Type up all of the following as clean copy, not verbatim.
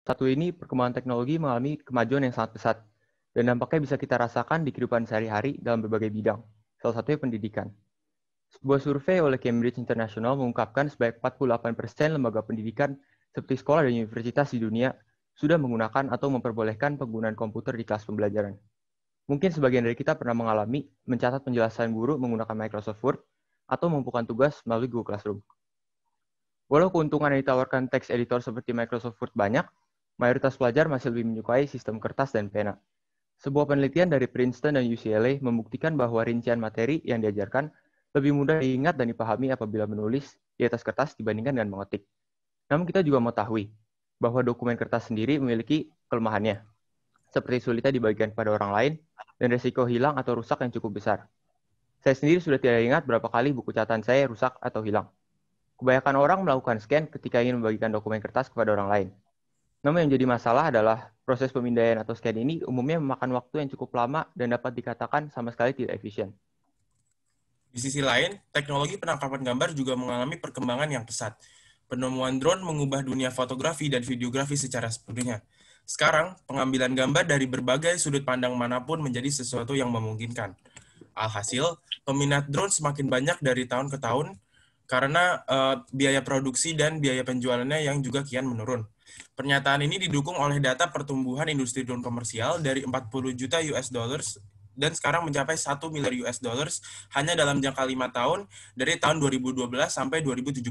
satu ini perkembangan teknologi mengalami kemajuan yang sangat pesat, dan dampaknya bisa kita rasakan di kehidupan sehari-hari dalam berbagai bidang, salah satunya pendidikan. Sebuah survei oleh Cambridge International mengungkapkan sebanyak 48% lembaga pendidikan seperti sekolah dan universitas di dunia sudah menggunakan atau memperbolehkan penggunaan komputer di kelas pembelajaran. Mungkin sebagian dari kita pernah mengalami mencatat penjelasan guru menggunakan Microsoft Word atau mengumpulkan tugas melalui Google Classroom. Walau keuntungan yang ditawarkan text editor seperti Microsoft Word banyak, mayoritas pelajar masih lebih menyukai sistem kertas dan pena. Sebuah penelitian dari Princeton dan UCLA membuktikan bahwa rincian materi yang diajarkan lebih mudah diingat dan dipahami apabila menulis di atas kertas dibandingkan dengan mengetik. Namun kita juga mengetahui bahwa dokumen kertas sendiri memiliki kelemahannya, seperti sulitnya dibagikan kepada orang lain dan risiko hilang atau rusak yang cukup besar. Saya sendiri sudah tidak ingat berapa kali buku catatan saya rusak atau hilang. Kebanyakan orang melakukan scan ketika ingin membagikan dokumen kertas kepada orang lain. Namun yang jadi masalah adalah proses pemindaian atau scan ini umumnya memakan waktu yang cukup lama dan dapat dikatakan sama sekali tidak efisien. Di sisi lain, teknologi penangkapan gambar juga mengalami perkembangan yang pesat. Penemuan drone mengubah dunia fotografi dan videografi secara sepenuhnya. Sekarang, pengambilan gambar dari berbagai sudut pandang manapun menjadi sesuatu yang memungkinkan. Alhasil, peminat drone semakin banyak dari tahun ke tahun karena biaya produksi dan biaya penjualannya yang juga kian menurun. Pernyataan ini didukung oleh data pertumbuhan industri drone komersial dari 40 juta US dollars dan sekarang mencapai 1 miliar US dollars hanya dalam jangka 5 tahun dari tahun 2012 sampai 2017.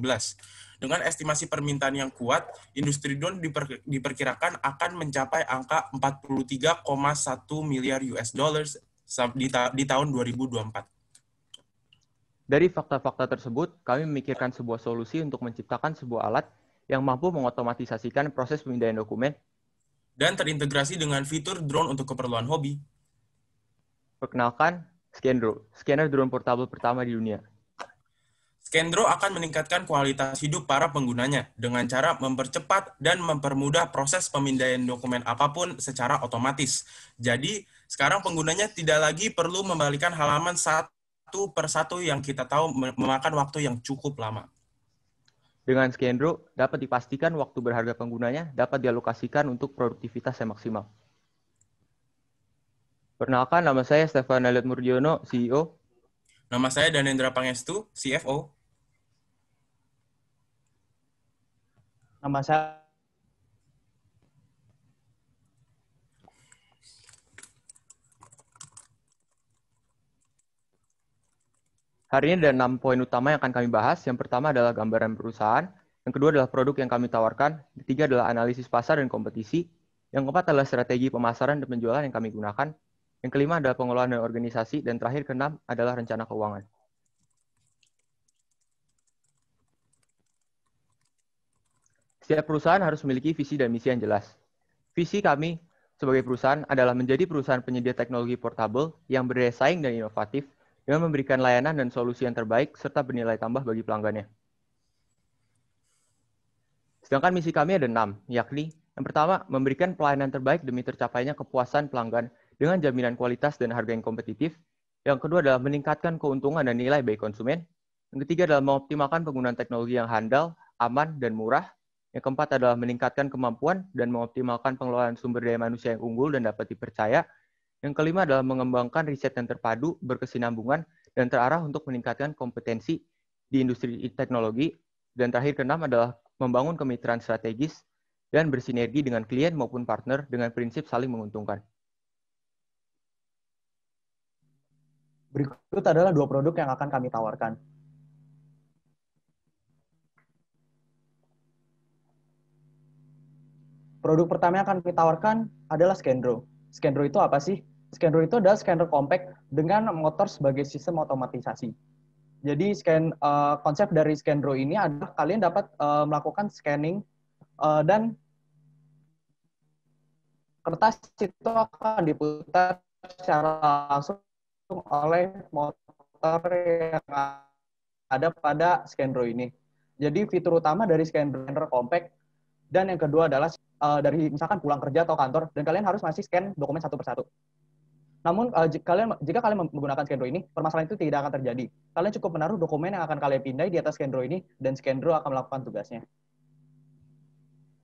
Dengan estimasi permintaan yang kuat, industri drone diperkirakan akan mencapai angka 43,1 miliar US dollars di tahun 2024. Dari fakta-fakta tersebut, kami memikirkan sebuah solusi untuk menciptakan sebuah alat yang mampu mengotomatisasikan proses pemindaian dokumen dan terintegrasi dengan fitur drone untuk keperluan hobi. Perkenalkan, Scandro, scanner drone portable pertama di dunia. Scandro akan meningkatkan kualitas hidup para penggunanya dengan cara mempercepat dan mempermudah proses pemindaian dokumen apapun secara otomatis. Jadi, sekarang penggunanya tidak lagi perlu membalikan halaman satu per satu yang kita tahu memakan waktu yang cukup lama. Dengan Scandro, dapat dipastikan waktu berharga penggunanya dapat dialokasikan untuk produktivitas yang maksimal. Perkenalkan, nama saya Stefan Elliot Murdiono, CEO. Nama saya Danendra Pangestu, CFO. Nama saya Hari ini ada 6 poin utama yang akan kami bahas. Yang pertama adalah gambaran perusahaan. Yang kedua adalah produk yang kami tawarkan. Yang ketiga adalah analisis pasar dan kompetisi. Yang keempat adalah strategi pemasaran dan penjualan yang kami gunakan. Yang kelima adalah pengelolaan dan organisasi. Dan terakhir keenam adalah rencana keuangan. Setiap perusahaan harus memiliki visi dan misi yang jelas. Visi kami sebagai perusahaan adalah menjadi perusahaan penyedia teknologi portable yang berdaya saing dan inovatif dengan memberikan layanan dan solusi yang terbaik serta bernilai tambah bagi pelanggannya. Sedangkan misi kami ada 6, yakni yang pertama, memberikan pelayanan terbaik demi tercapainya kepuasan pelanggan dengan jaminan kualitas dan harga yang kompetitif. Yang kedua adalah meningkatkan keuntungan dan nilai bagi konsumen. Yang ketiga adalah mengoptimalkan penggunaan teknologi yang handal, aman, dan murah. Yang keempat adalah meningkatkan kemampuan dan mengoptimalkan pengelolaan sumber daya manusia yang unggul dan dapat dipercaya. Yang kelima adalah mengembangkan riset yang terpadu, berkesinambungan, dan terarah untuk meningkatkan kompetensi di industri teknologi. Dan terakhir keenam adalah membangun kemitraan strategis dan bersinergi dengan klien maupun partner dengan prinsip saling menguntungkan. berikut adalah 2 produk yang akan kami tawarkan. Produk pertama yang akan kami tawarkan adalah Scandro. Scandro itu apa sih? Scandro itu adalah scanner compact dengan motor sebagai sistem otomatisasi. Jadi konsep dari Scandro ini adalah kalian dapat melakukan scanning dan kertas itu akan diputar secara langsung oleh motor yang ada pada Scandro ini. Jadi fitur utama dari Scandro compact dan yang kedua adalah dari misalkan pulang kerja atau kantor dan kalian harus masih scan dokumen satu persatu. Namun jika kalian menggunakan Scandro ini, permasalahan itu tidak akan terjadi. Kalian cukup menaruh dokumen yang akan kalian pindai di atas Scandro ini dan Scandro akan melakukan tugasnya.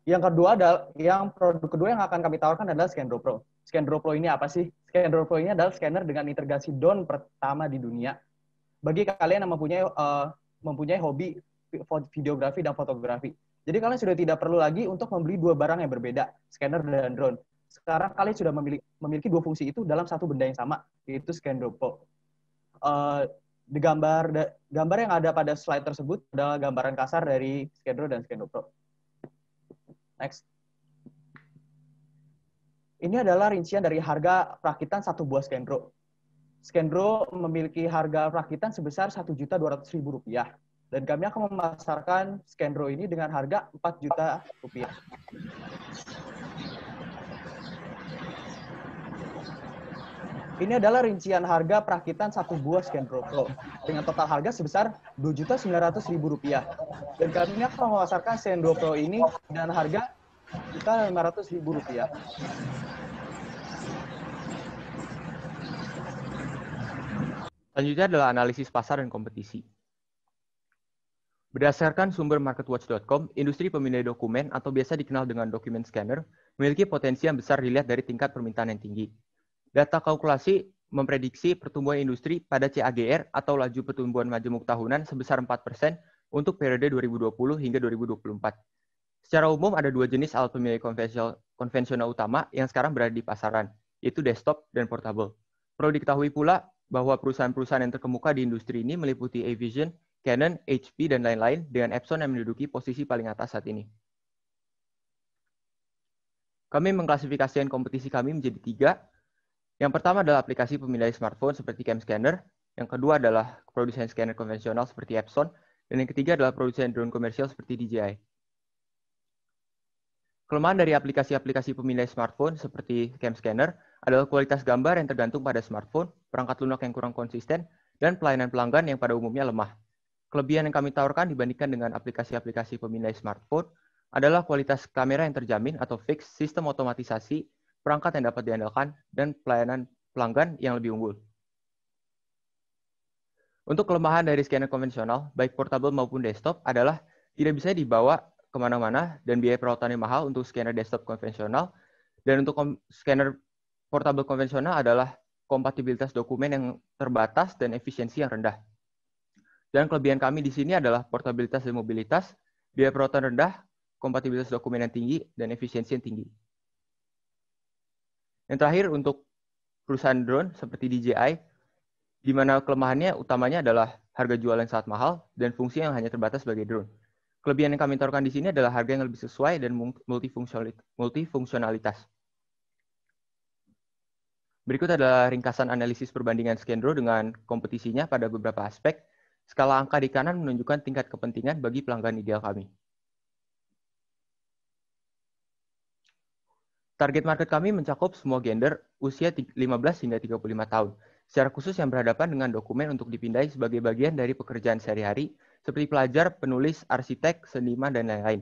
Yang kedua adalah produk kedua yang akan kami tawarkan adalah Scanro Pro. Scanro Pro ini apa sih? Scanro Pro ini adalah scanner dengan integrasi drone pertama di dunia. Bagi kalian yang mempunyai hobi videografi dan fotografi. Jadi kalian sudah tidak perlu lagi untuk membeli dua barang yang berbeda, scanner dan drone. Sekarang kalian sudah memiliki dua fungsi itu dalam satu benda yang sama, yaitu Scanro Pro. Gambar yang ada pada slide tersebut adalah gambaran kasar dari Scanro dan Scanro Pro. Next. Ini adalah rincian dari harga perakitan satu buah Scanro. Scanro memiliki harga perakitan sebesar Rp1.200.000. Dan kami akan memasarkan Scanro ini dengan harga Rp4 juta. Ini adalah rincian harga perakitan satu buah Scanro Pro dengan total harga sebesar Rp2.900.000. Dan kami akan memasarkan Scanro Pro ini dengan harga Rp500.000. Selanjutnya adalah analisis pasar dan kompetisi. Berdasarkan sumber marketwatch.com, industri pemindai dokumen atau biasa dikenal dengan document scanner memiliki potensi yang besar dilihat dari tingkat permintaan yang tinggi. Data kalkulasi memprediksi pertumbuhan industri pada CAGR atau laju pertumbuhan majemuk tahunan sebesar 4% untuk periode 2020 hingga 2024. Secara umum ada dua jenis alat pemindai konvensional utama yang sekarang berada di pasaran, yaitu desktop dan portable. Perlu diketahui pula bahwa perusahaan-perusahaan yang terkemuka di industri ini meliputi Avision, Canon, HP, dan lain-lain, dengan Epson yang menduduki posisi paling atas saat ini. Kami mengklasifikasikan kompetisi kami menjadi 3. Yang pertama adalah aplikasi pemindai smartphone seperti Cam Scanner, yang kedua adalah produsen scanner konvensional seperti Epson, dan yang ketiga adalah produsen drone komersial seperti DJI. Kelemahan dari aplikasi-aplikasi pemindai smartphone seperti Cam Scanner adalah kualitas gambar yang tergantung pada smartphone, perangkat lunak yang kurang konsisten, dan pelayanan pelanggan yang pada umumnya lemah. Kelebihan yang kami tawarkan dibandingkan dengan aplikasi-aplikasi pemindai smartphone adalah kualitas kamera yang terjamin atau fix, sistem otomatisasi, perangkat yang dapat diandalkan, dan pelayanan pelanggan yang lebih unggul. Untuk kelemahan dari scanner konvensional, baik portable maupun desktop, adalah tidak bisa dibawa kemana-mana dan biaya perawatannya mahal untuk scanner desktop konvensional, dan untuk scanner portable konvensional adalah kompatibilitas dokumen yang terbatas dan efisiensi yang rendah. Dan kelebihan kami di sini adalah portabilitas dan mobilitas, biaya perawatan rendah, kompatibilitas dokumen yang tinggi, dan efisiensi yang tinggi. Yang terakhir untuk perusahaan drone seperti DJI, di mana kelemahannya utamanya adalah harga jual yang sangat mahal dan fungsi yang hanya terbatas sebagai drone. Kelebihan yang kami tawarkan di sini adalah harga yang lebih sesuai dan multifungsionalitas. Berikut adalah ringkasan analisis perbandingan Scanro dengan kompetisinya pada beberapa aspek. Skala angka di kanan menunjukkan tingkat kepentingan bagi pelanggan ideal kami. Target market kami mencakup semua gender, usia 15 hingga 35 tahun. Secara khusus yang berhadapan dengan dokumen untuk dipindai sebagai bagian dari pekerjaan sehari-hari, seperti pelajar, penulis, arsitek, seniman, dan lain-lain.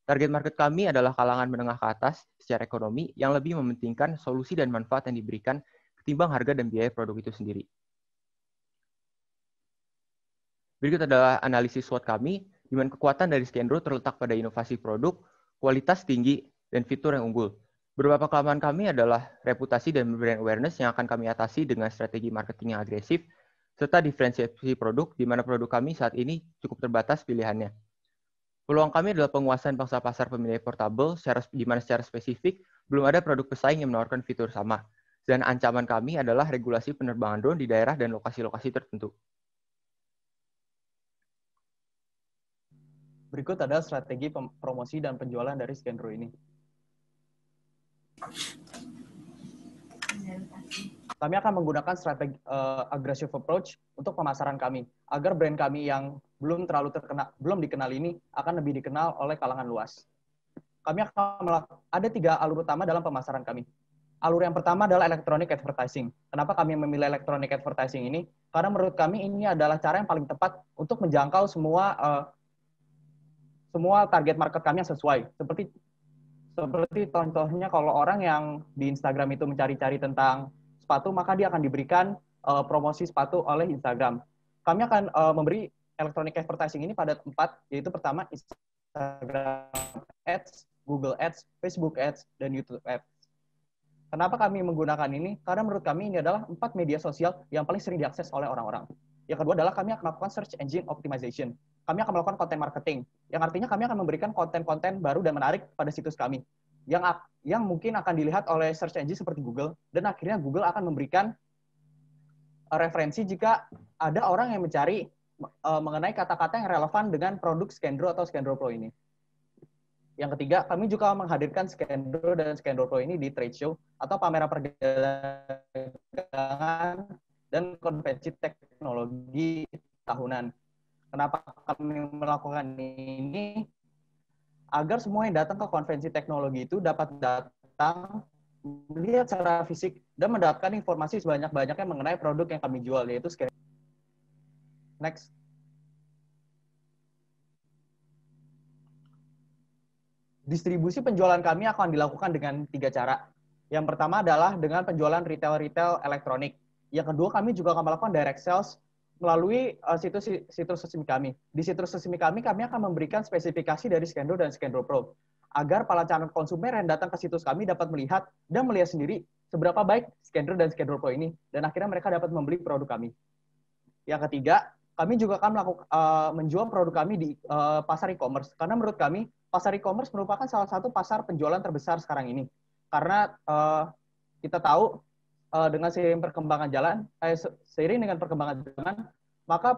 Target market kami adalah kalangan menengah ke atas secara ekonomi yang lebih mementingkan solusi dan manfaat yang diberikan ketimbang harga dan biaya produk itu sendiri. Berikut adalah analisis SWOT kami, di mana kekuatan dari Scanro terletak pada inovasi produk, kualitas tinggi, dan fitur yang unggul. Beberapa kelemahan kami adalah reputasi dan brand awareness yang akan kami atasi dengan strategi marketing yang agresif, serta diferensiasi produk, di mana produk kami saat ini cukup terbatas pilihannya. Peluang kami adalah penguasaan pangsa pasar pemindai portable, di mana secara spesifik belum ada produk pesaing yang menawarkan fitur sama. Dan ancaman kami adalah regulasi penerbangan drone di daerah dan lokasi-lokasi tertentu. Berikut adalah strategi promosi dan penjualan dari Scanro ini. Kami akan menggunakan strategi aggressive approach untuk pemasaran kami, agar brand kami yang belum dikenal ini akan lebih dikenal oleh kalangan luas. Kami akan ada 3 alur utama dalam pemasaran kami. Alur yang pertama adalah electronic advertising. Kenapa kami memilih electronic advertising ini? Karena menurut kami ini adalah cara yang paling tepat untuk menjangkau semua target market kami yang sesuai. Seperti contohnya kalau orang yang di Instagram itu mencari-cari tentang sepatu, maka dia akan diberikan promosi sepatu oleh Instagram. Kami akan memberi electronic advertising ini pada 4, yaitu pertama Instagram Ads, Google Ads, Facebook Ads, dan YouTube Ads. Kenapa kami menggunakan ini? Karena menurut kami ini adalah 4 media sosial yang paling sering diakses oleh orang-orang. Yang kedua adalah kami akan melakukan search engine optimization. Kami akan melakukan content marketing, yang artinya kami akan memberikan konten-konten baru dan menarik pada situs kami, yang mungkin akan dilihat oleh search engine seperti Google, dan akhirnya Google akan memberikan referensi jika ada orang yang mencari mengenai kata-kata yang relevan dengan produk Skandro atau Skandro Pro ini. Yang ketiga, kami juga menghadirkan Skandro dan Skandro Pro ini di trade show atau pameran perdagangan dan konvensi teknologi tahunan. Kenapa kami melakukan ini? Agar semua yang datang ke konvensi teknologi itu dapat datang, melihat secara fisik, dan mendapatkan informasi sebanyak-banyaknya mengenai produk yang kami jual, yaitu Skandro. Next. Distribusi penjualan kami akan dilakukan dengan 3 cara. Yang pertama adalah dengan penjualan retail elektronik. Yang kedua, kami juga akan melakukan direct sales melalui situs resmi kami. Di situs resmi kami akan memberikan spesifikasi dari Skandro dan Skandro Pro, agar para calon konsumen yang datang ke situs kami dapat melihat sendiri seberapa baik Skandro dan Skandro Pro ini, dan akhirnya mereka dapat membeli produk kami. Yang ketiga, kami juga akan menjual produk kami di pasar e-commerce, karena menurut kami pasar e-commerce merupakan salah satu pasar penjualan terbesar sekarang ini. Karena kita tahu dengan seiring dengan perkembangan zaman, maka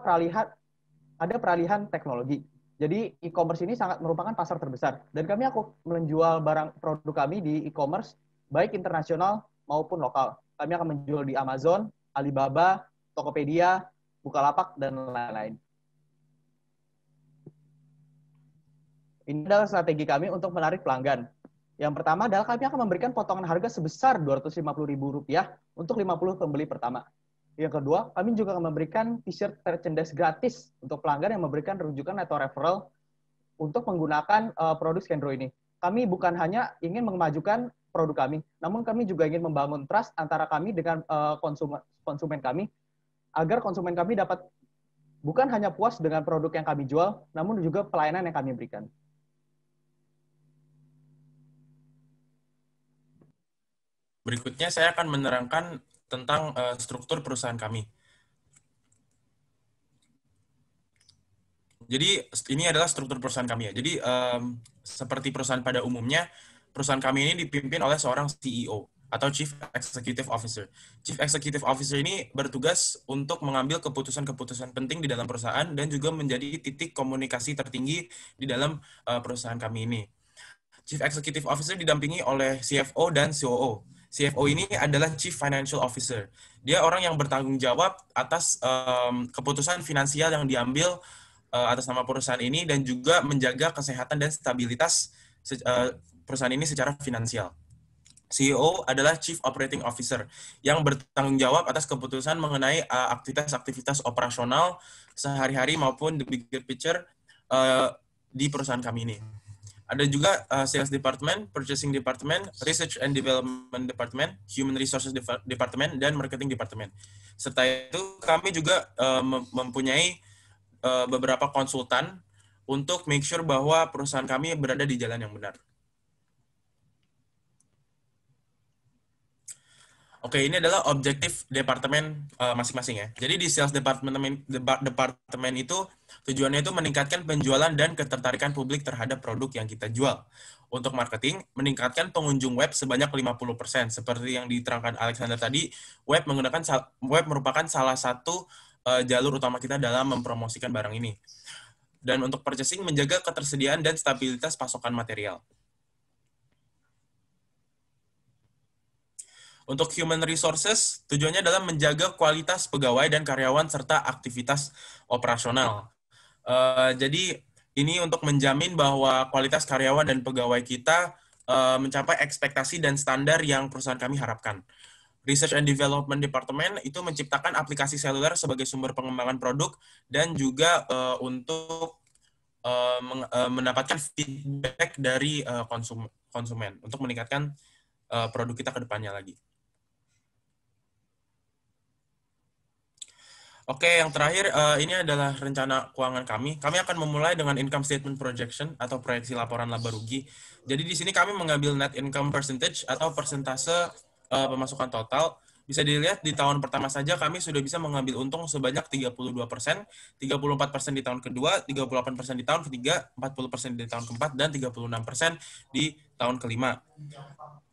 ada peralihan teknologi. Jadi e-commerce ini sangat merupakan pasar terbesar. Dan kami akan menjual produk kami di e-commerce, baik internasional maupun lokal. Kami akan menjual di Amazon, Alibaba, Tokopedia, Bukalapak, dan lain-lain. Ini adalah strategi kami untuk menarik pelanggan. Yang pertama adalah kami akan memberikan potongan harga sebesar Rp250.000 untuk 50 pembeli pertama. Yang kedua, kami juga akan memberikan t-shirt merchandise gratis untuk pelanggan yang memberikan rujukan atau referral untuk menggunakan produk Skandro ini. Kami bukan hanya ingin memajukan produk kami, namun kami juga ingin membangun trust antara kami dengan konsumen kami, agar konsumen kami dapat bukan hanya puas dengan produk yang kami jual, namun juga pelayanan yang kami berikan. Berikutnya saya akan menerangkan tentang struktur perusahaan kami. Jadi ini adalah struktur perusahaan kami ya. Jadi seperti perusahaan pada umumnya, perusahaan kami ini dipimpin oleh seorang CEO atau Chief Executive Officer. Chief Executive Officer ini bertugas untuk mengambil keputusan-keputusan penting di dalam perusahaan dan juga menjadi titik komunikasi tertinggi di dalam perusahaan kami ini. Chief Executive Officer didampingi oleh CFO dan COO. CFO ini adalah Chief Financial Officer. Dia orang yang bertanggung jawab atas keputusan finansial yang diambil atas nama perusahaan ini dan juga menjaga kesehatan dan stabilitas perusahaan ini secara finansial. CEO adalah Chief Operating Officer yang bertanggung jawab atas keputusan mengenai aktivitas-aktivitas operasional sehari-hari maupun the bigger picture di perusahaan kami ini. Ada juga Sales Department, Purchasing Department, Research and Development Department, Human Resources Department, dan Marketing Department. Serta itu kami juga mempunyai beberapa konsultan untuk make sure bahwa perusahaan kami berada di jalan yang benar. Oke, ini adalah objektif departemen masing-masing ya. Jadi di sales departemen itu tujuannya itu meningkatkan penjualan dan ketertarikan publik terhadap produk yang kita jual. Untuk marketing, meningkatkan pengunjung web sebanyak 50%. Seperti yang diterangkan Alexander tadi, web merupakan salah satu jalur utama kita dalam mempromosikan barang ini. Dan untuk purchasing, menjaga ketersediaan dan stabilitas pasokan material. Untuk human resources, tujuannya adalah menjaga kualitas pegawai dan karyawan serta aktivitas operasional. Jadi ini untuk menjamin bahwa kualitas karyawan dan pegawai kita mencapai ekspektasi dan standar yang perusahaan kami harapkan. Research and Development Department itu menciptakan aplikasi seluler sebagai sumber pengembangan produk dan juga untuk mendapatkan feedback dari konsumen untuk meningkatkan produk kita ke depannya lagi. Oke, yang terakhir ini adalah rencana keuangan kami. Kami akan memulai dengan income statement projection atau proyeksi laporan laba rugi. Jadi di sini kami mengambil net income percentage atau persentase pemasukan total. Bisa dilihat di tahun pertama saja kami sudah bisa mengambil untung sebanyak 32%, 34% di tahun kedua, 38% di tahun ketiga, 40% di tahun keempat, dan 36% di tahun kelima.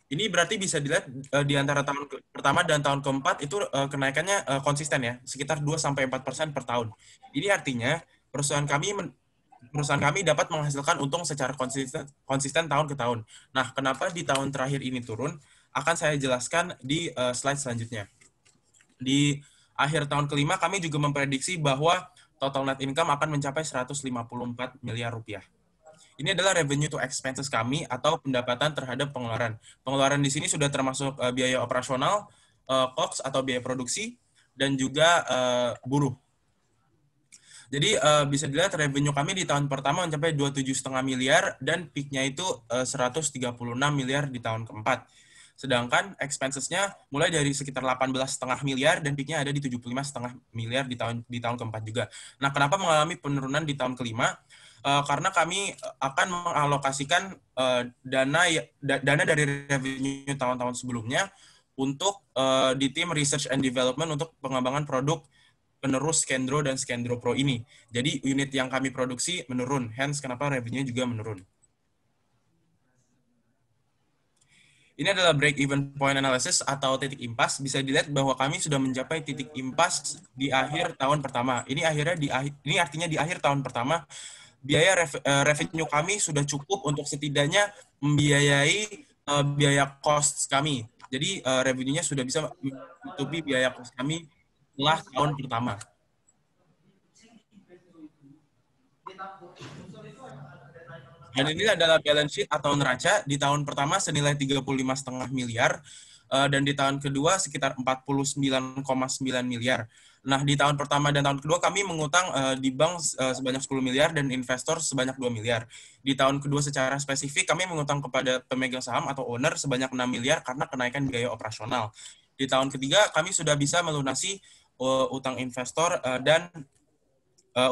Ini berarti bisa dilihat di antara tahun pertama dan tahun keempat itu kenaikannya konsisten ya, sekitar 2-4% per tahun. Ini artinya perusahaan kami dapat menghasilkan untung secara konsisten tahun ke tahun. Nah, kenapa di tahun terakhir ini turun? Akan saya jelaskan di slide selanjutnya. Di akhir tahun kelima kami juga memprediksi bahwa total net income akan mencapai 154 miliar rupiah. Ini adalah revenue to expenses kami atau pendapatan terhadap pengeluaran. Pengeluaran di sini sudah termasuk biaya operasional, COGS atau biaya produksi, dan juga buruh. Jadi bisa dilihat revenue kami di tahun pertama mencapai 27,5 miliar dan peak-nya itu 136 miliar di tahun keempat. Sedangkan expenses-nya mulai dari sekitar 18,5 miliar dan peak-nya ada di 75,5 miliar di tahun keempat juga. Nah, kenapa mengalami penurunan di tahun kelima? Karena kami akan mengalokasikan dana dari revenue tahun-tahun sebelumnya untuk di tim research and development untuk pengembangan produk penerus Skendro dan Skendro Pro ini. Jadi unit yang kami produksi menurun, hence kenapa revenue juga menurun. Ini adalah break-even point analysis atau titik impas. Bisa dilihat bahwa kami sudah mencapai titik impas di akhir tahun pertama. Ini artinya di akhir tahun pertama biaya revenue kami sudah cukup untuk setidaknya membiayai biaya cost kami. Jadi revenue-nya sudah bisa menutupi biaya cost kami setelah tahun pertama. Dan ini adalah balance sheet atau neraca di tahun pertama senilai 35,5 miliar dan di tahun kedua sekitar 49,9 miliar. Nah, di tahun pertama dan tahun kedua kami mengutang di bank sebanyak 10 miliar dan investor sebanyak 2 miliar. Di tahun kedua secara spesifik kami mengutang kepada pemegang saham atau owner sebanyak 6 miliar karena kenaikan biaya operasional. Di tahun ketiga kami sudah bisa melunasi utang investor dan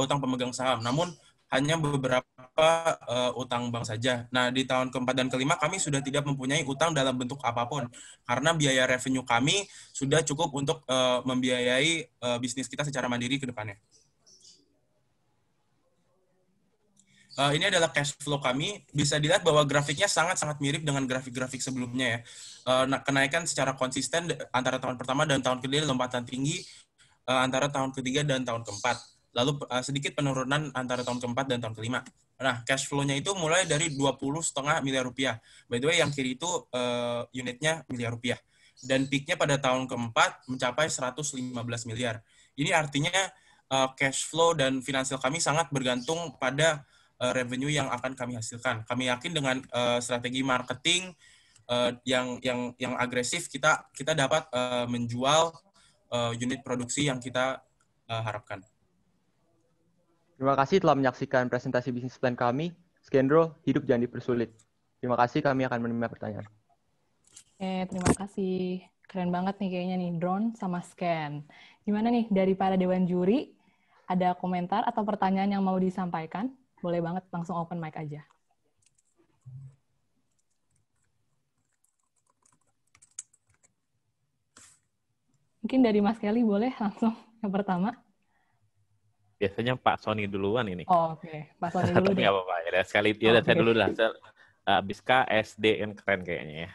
utang pemegang saham. Namun hanya beberapa utang bank saja. Nah, di tahun keempat dan kelima kami sudah tidak mempunyai utang dalam bentuk apapun karena biaya revenue kami sudah cukup untuk membiayai bisnis kita secara mandiri ke depannya. Ini adalah cash flow kami. Bisa dilihat bahwa grafiknya sangat-sangat mirip dengan grafik-grafik sebelumnya ya. Kenaikan secara konsisten antara tahun pertama dan tahun kedua, lompatan tinggi antara tahun ketiga dan tahun keempat. Lalu sedikit penurunan antara tahun keempat dan tahun kelima. Nah, cash flow-nya itu mulai dari 20,5 miliar rupiah. By the way, yang kiri itu unitnya miliar rupiah. Dan peak-nya pada tahun keempat mencapai 115 miliar. Ini artinya cash flow dan finansial kami sangat bergantung pada revenue yang akan kami hasilkan. Kami yakin dengan strategi marketing yang agresif kita dapat menjual unit produksi yang kita harapkan. Terima kasih telah menyaksikan presentasi bisnis plan kami. Skendro, hidup jangan dipersulit. Terima kasih, kami akan menerima pertanyaan. Terima kasih. Keren banget nih kayaknya nih, drone sama scan. Gimana nih, dari para dewan juri, ada komentar atau pertanyaan yang mau disampaikan? Boleh banget, langsung open mic aja. Mungkin dari Mas Kelly boleh langsung yang pertama. Biasanya Pak Sony duluan ini. Oh, oke. Pak Sony dulu Tapi deh. nggak apa-apa. Ya, sekali saya dulu lah. Abis KSDN keren kayaknya ya.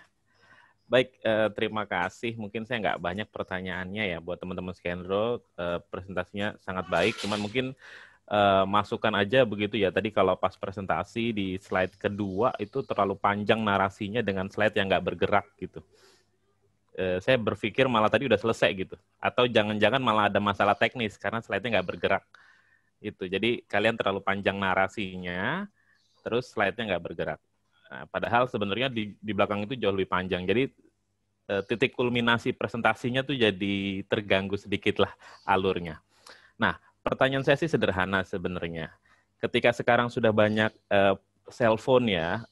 Baik, terima kasih. Mungkin saya nggak banyak pertanyaannya ya buat teman-teman Skendro. Presentasinya sangat baik. Cuman mungkin masukan aja begitu ya. Tadi kalau pas presentasi di slide kedua itu terlalu panjang narasinya dengan slide yang nggak bergerak gitu. Saya berpikir malah tadi udah selesai gitu. Atau jangan-jangan malah ada masalah teknis karena slide-nya nggak bergerak. Itu. Jadi kalian terlalu panjang narasinya, terus slide-nya nggak bergerak. Nah, padahal sebenarnya di belakang itu jauh lebih panjang. Jadi titik kulminasi presentasinya tuh jadi terganggu sedikit lah alurnya. Nah, pertanyaan saya sih sederhana sebenarnya. Ketika sekarang sudah banyak cellphone ya,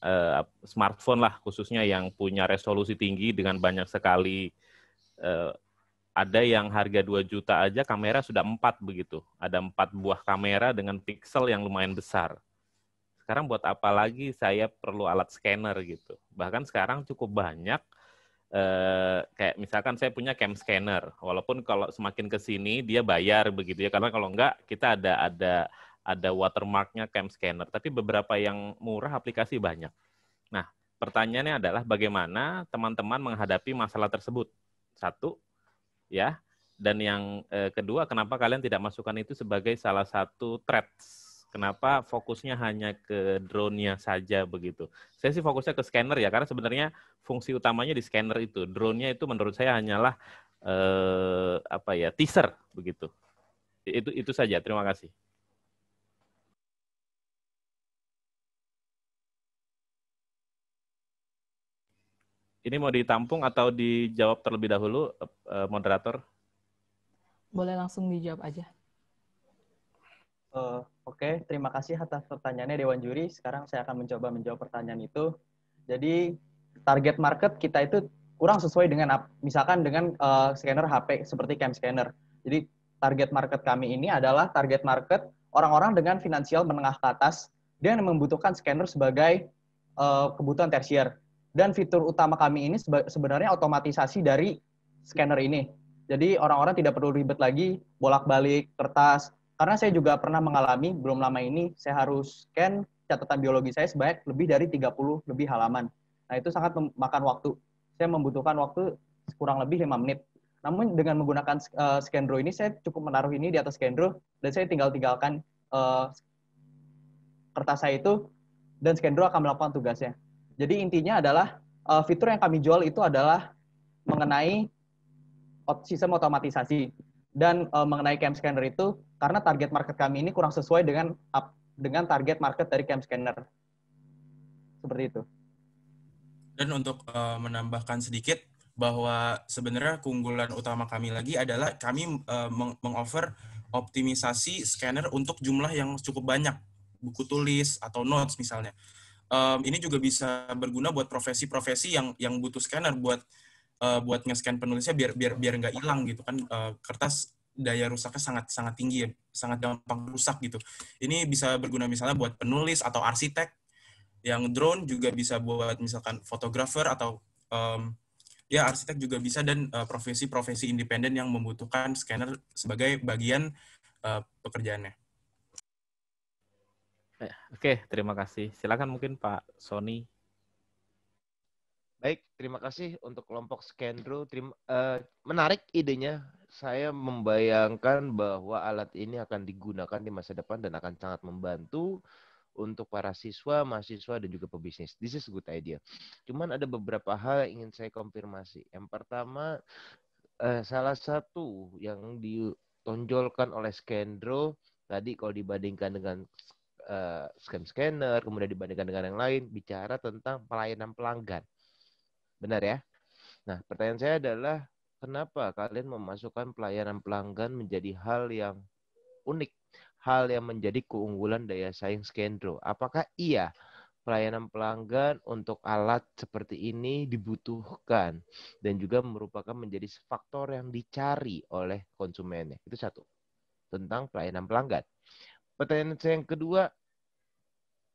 smartphone lah khususnya yang punya resolusi tinggi dengan banyak sekali ada yang harga 2 juta aja kamera sudah 4 begitu. Ada 4 buah kamera dengan pixel yang lumayan besar. Sekarang buat apa lagi saya perlu alat scanner gitu. Bahkan sekarang cukup banyak, kayak misalkan saya punya cam scanner. Walaupun kalau semakin ke sini dia bayar begitu ya. Karena kalau enggak kita ada watermarknya cam scanner. Tapi beberapa yang murah aplikasi banyak. Nah, pertanyaannya adalah bagaimana teman-teman menghadapi masalah tersebut. Satu, ya. Dan yang kedua, kenapa kalian tidak masukkan itu sebagai salah satu threats? Kenapa fokusnya hanya ke drone-nya saja begitu? Saya sih fokusnya ke scanner ya, karena sebenarnya fungsi utamanya di scanner itu. Drone-nya itu menurut saya hanyalah teaser begitu. Itu saja. Terima kasih. Ini mau ditampung atau dijawab terlebih dahulu, moderator? Boleh langsung dijawab aja. Oke, terima kasih atas pertanyaannya Dewan Juri. Sekarang saya akan mencoba menjawab pertanyaan itu. Jadi target market kita itu kurang sesuai dengan misalkan dengan scanner HP seperti cam scanner. Jadi target market kami ini adalah target market orang-orang dengan finansial menengah ke atas dan membutuhkan scanner sebagai kebutuhan tersier. Dan fitur utama kami ini sebenarnya otomatisasi dari scanner ini. Jadi orang-orang tidak perlu ribet lagi bolak-balik kertas. Karena saya juga pernah mengalami belum lama ini saya harus scan catatan biologi saya sebanyak lebih dari 30 lebih halaman. Nah, itu sangat memakan waktu. Saya membutuhkan waktu kurang lebih 5 menit. Namun dengan menggunakan Scanro ini saya cukup menaruh ini di atas Scanro dan saya tinggalkan kertas saya itu dan Scanro akan melakukan tugasnya. Jadi intinya adalah fitur yang kami jual itu adalah mengenai sistem otomatisasi dan mengenai cam scanner itu karena target market kami ini kurang sesuai dengan target market dari cam scanner. Seperti itu. Dan untuk menambahkan sedikit bahwa sebenarnya keunggulan utama kami lagi adalah kami mengoffer optimisasi scanner untuk jumlah yang cukup banyak, buku tulis atau notes misalnya. Ini juga bisa berguna buat profesi-profesi yang butuh scanner buat nge-scan penulisnya biar nggak hilang gitu kan. Kertas daya rusaknya sangat tinggi ya, sangat gampang rusak gitu. Ini bisa berguna misalnya buat penulis atau arsitek. Yang drone juga bisa buat misalkan fotografer atau arsitek juga bisa, dan profesi-profesi independen yang membutuhkan scanner sebagai bagian pekerjaannya. Oke, terima kasih. Silakan mungkin Pak Sony. Baik, terima kasih untuk kelompok Scanro. Menarik idenya. Saya membayangkan bahwa alat ini akan digunakan di masa depan dan akan sangat membantu untuk para siswa, mahasiswa, dan juga pebisnis. This is a good idea. Cuman ada beberapa hal yang ingin saya konfirmasi. Yang pertama, salah satu yang ditonjolkan oleh Scanro, tadi kalau dibandingkan dengan scanner, kemudian dibandingkan dengan yang lain, bicara tentang pelayanan pelanggan. Benar ya? Nah, pertanyaan saya adalah, kenapa kalian memasukkan pelayanan pelanggan menjadi hal yang unik, hal yang menjadi keunggulan daya saing Scanro? Apakah iya pelayanan pelanggan untuk alat seperti ini dibutuhkan dan juga merupakan menjadi faktor yang dicari oleh konsumennya? Itu satu, tentang pelayanan pelanggan. Pertanyaan saya yang kedua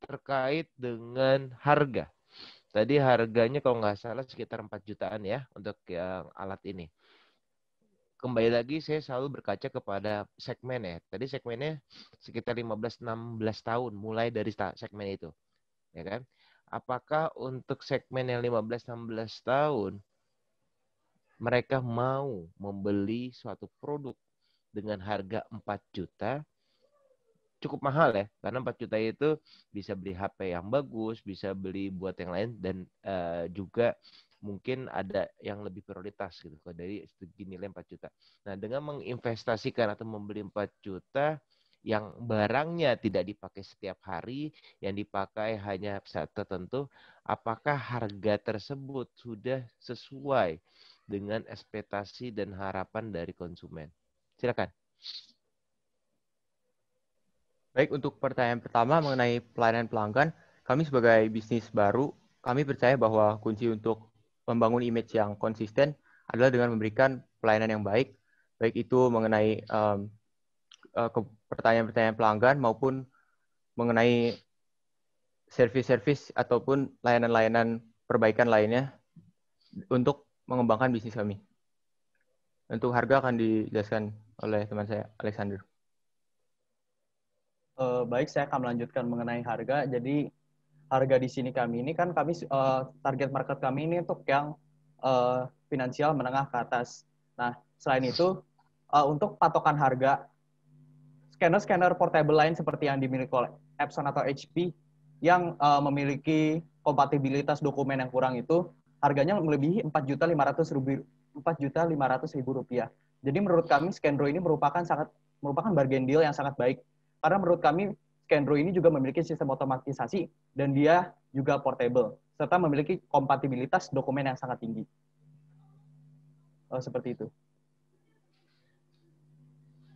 terkait dengan harga. Tadi harganya kalau nggak salah sekitar 4 jutaan ya untuk yang alat ini. Kembali lagi saya selalu berkaca kepada segmen ya. Tadi segmennya sekitar 15-16 tahun mulai dari segmen itu. Ya kan? Apakah untuk segmen yang 15-16 tahun mereka mau membeli suatu produk dengan harga 4 juta? Cukup mahal ya, karena 4 juta itu bisa beli HP yang bagus, bisa beli buat yang lain, dan juga mungkin ada yang lebih prioritas gitu. Dari segi nilai 4 juta. Nah, dengan menginvestasikan atau membeli 4 juta, yang barangnya tidak dipakai setiap hari, yang dipakai hanya saat tertentu, apakah harga tersebut sudah sesuai dengan ekspektasi dan harapan dari konsumen? Silakan. Baik, untuk pertanyaan pertama mengenai pelayanan pelanggan, kami sebagai bisnis baru, kami percaya bahwa kunci untuk membangun image yang konsisten adalah dengan memberikan pelayanan yang baik itu mengenai pertanyaan-pertanyaan pelanggan maupun mengenai servis-servis ataupun layanan-layanan perbaikan lainnya untuk mengembangkan bisnis kami. Untuk harga akan dijelaskan oleh teman saya, Alexander. Baik, saya akan melanjutkan mengenai harga. Jadi harga di sini kami ini kan target market kami ini untuk yang finansial menengah ke atas. Nah, selain itu untuk patokan harga, scanner portable lain seperti yang dimiliki oleh Epson atau HP yang memiliki kompatibilitas dokumen yang kurang itu harganya melebihi Rp4.500.000. Jadi menurut kami Scandro ini merupakan bargain deal yang sangat baik. Karena menurut kami Scandro ini juga memiliki sistem otomatisasi dan dia juga portable serta memiliki kompatibilitas dokumen yang sangat tinggi. Seperti itu.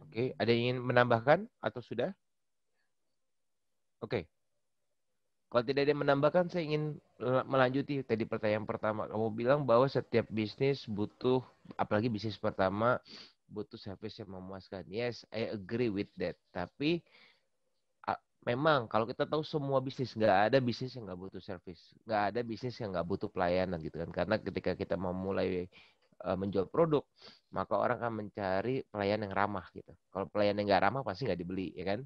Oke, ada yang ingin menambahkan atau sudah? Oke. Kalau tidak ada yang menambahkan, saya ingin melanjuti tadi pertanyaan pertama. Kamu bilang bahwa setiap bisnis butuh, apalagi bisnis pertama, butuh service yang memuaskan. Yes, I agree with that. Tapi memang kalau kita tahu semua bisnis, nggak ada bisnis yang nggak butuh service. Nggak ada bisnis yang nggak butuh pelayanan gitu kan. Karena ketika kita memulai menjual produk, maka orang akan mencari pelayanan yang ramah gitu. Kalau pelayanan yang nggak ramah pasti nggak dibeli, ya kan?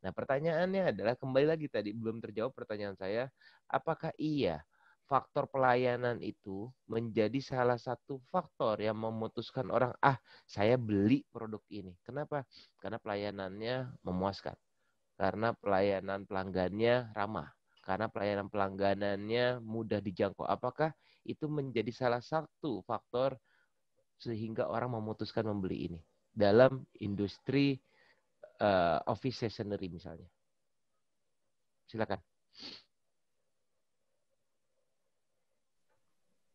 Nah, pertanyaannya adalah, kembali lagi tadi, belum terjawab pertanyaan saya, apakah iya faktor pelayanan itu menjadi salah satu faktor yang memutuskan orang, saya beli produk ini. Kenapa? Karena pelayanannya memuaskan. Karena pelayanan pelanggannya ramah. Karena pelayanan pelangganannya mudah dijangkau. Apakah itu menjadi salah satu faktor sehingga orang memutuskan membeli ini dalam industri office stationery misalnya? Silakan.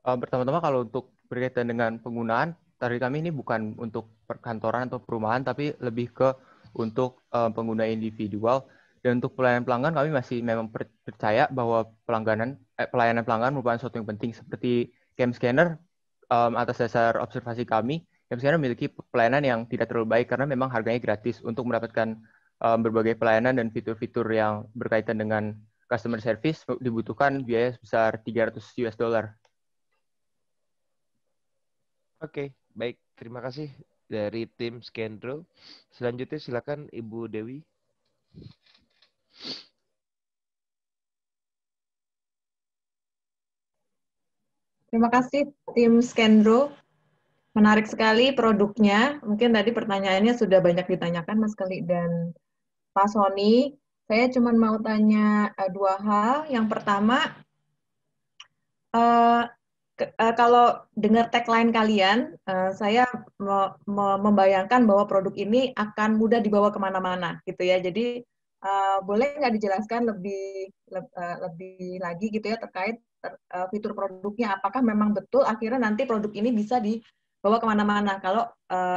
Pertama-tama kalau untuk berkaitan dengan penggunaan, target kami ini bukan untuk perkantoran atau perumahan, tapi lebih ke untuk pengguna individual. Dan untuk pelayanan pelanggan, kami masih memang percaya bahwa pelayanan pelanggan merupakan sesuatu yang penting. Seperti Cam Scanner, atas dasar observasi kami, Cam Scanner memiliki pelayanan yang tidak terlalu baik karena memang harganya gratis. Untuk mendapatkan berbagai pelayanan dan fitur-fitur yang berkaitan dengan customer service dibutuhkan biaya sebesar $300. Oke, baik. Terima kasih dari tim Scandro. Selanjutnya silakan Ibu Dewi. Terima kasih tim Scandro. Menarik sekali produknya. Mungkin tadi pertanyaannya sudah banyak ditanyakan Mas Keli dan Pak Sony. Saya cuma mau tanya dua hal. Yang pertama, kalau dengar tagline kalian, saya membayangkan bahwa produk ini akan mudah dibawa kemana-mana, gitu ya. Jadi boleh nggak dijelaskan lebih lagi gitu ya terkait fitur produknya? Apakah memang betul akhirnya nanti produk ini bisa dibawa kemana-mana? Kalau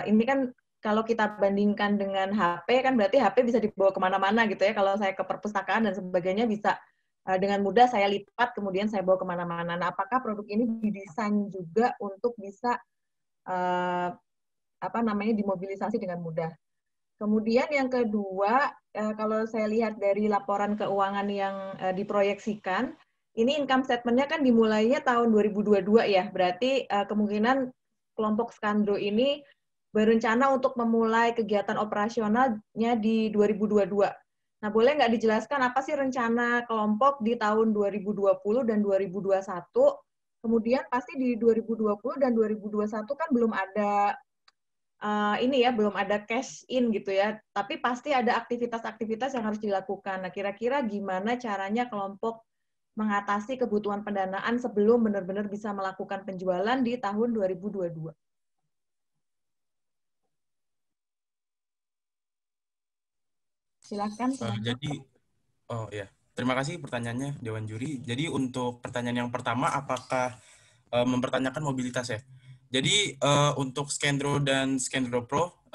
ini kan kalau kita bandingkan dengan HP kan berarti HP bisa dibawa kemana-mana gitu ya. Kalau saya ke perpustakaan dan sebagainya bisa dengan mudah saya lipat, kemudian saya bawa kemana-mana. Nah, apakah produk ini didesain juga untuk bisa dimobilisasi dengan mudah? Kemudian yang kedua, kalau saya lihat dari laporan keuangan yang diproyeksikan, ini income statement-nya kan dimulainya tahun 2022 ya. Berarti kemungkinan kelompok Scandro ini berencana untuk memulai kegiatan operasionalnya di 2022. Nah, boleh nggak dijelaskan apa sih rencana kelompok di tahun 2020 dan 2021? Kemudian pasti di 2020 dan 2021 kan belum ada belum ada cash in gitu ya. Tapi pasti ada aktivitas-aktivitas yang harus dilakukan. Nah, kira-kira gimana caranya kelompok mengatasi kebutuhan pendanaan sebelum benar-benar bisa melakukan penjualan di tahun 2022? Silakan. Terima kasih pertanyaannya Dewan Juri. Jadi untuk pertanyaan yang pertama, apakah mempertanyakan mobilitas ya? Jadi untuk Scandro dan Scandro Pro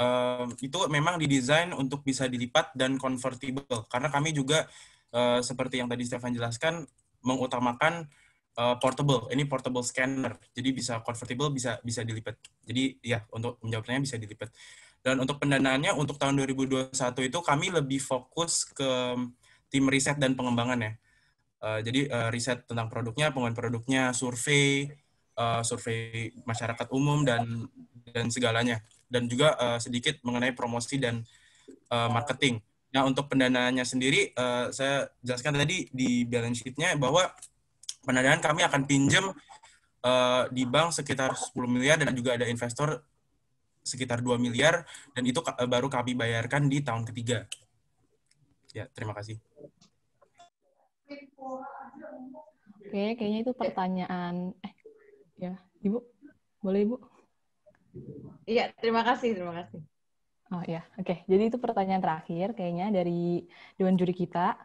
itu memang didesain untuk bisa dilipat dan convertible. Karena kami juga seperti yang tadi Stefan jelaskan mengutamakan portable. Ini portable scanner. Jadi bisa convertible, bisa dilipat. Jadi ya untuk menjawabnya bisa dilipat. Dan untuk pendanaannya untuk tahun 2021 itu kami lebih fokus ke tim riset dan pengembangan ya. Jadi riset tentang produknya, pengembangan produknya, survei masyarakat umum dan segalanya. Dan juga sedikit mengenai promosi dan marketing. Nah, untuk pendanaannya sendiri, saya jelaskan tadi di balance sheet-nya bahwa pendanaan kami akan pinjam di bank sekitar 10 miliar dan juga ada investor sekitar 2 miliar, dan itu baru kami bayarkan di tahun ketiga. Ya, terima kasih. Oke, kayaknya itu pertanyaan. Ya, Ibu. Boleh, Ibu? Iya, terima kasih. Oh ya, oke. Jadi itu pertanyaan terakhir kayaknya dari Dewan Juri kita,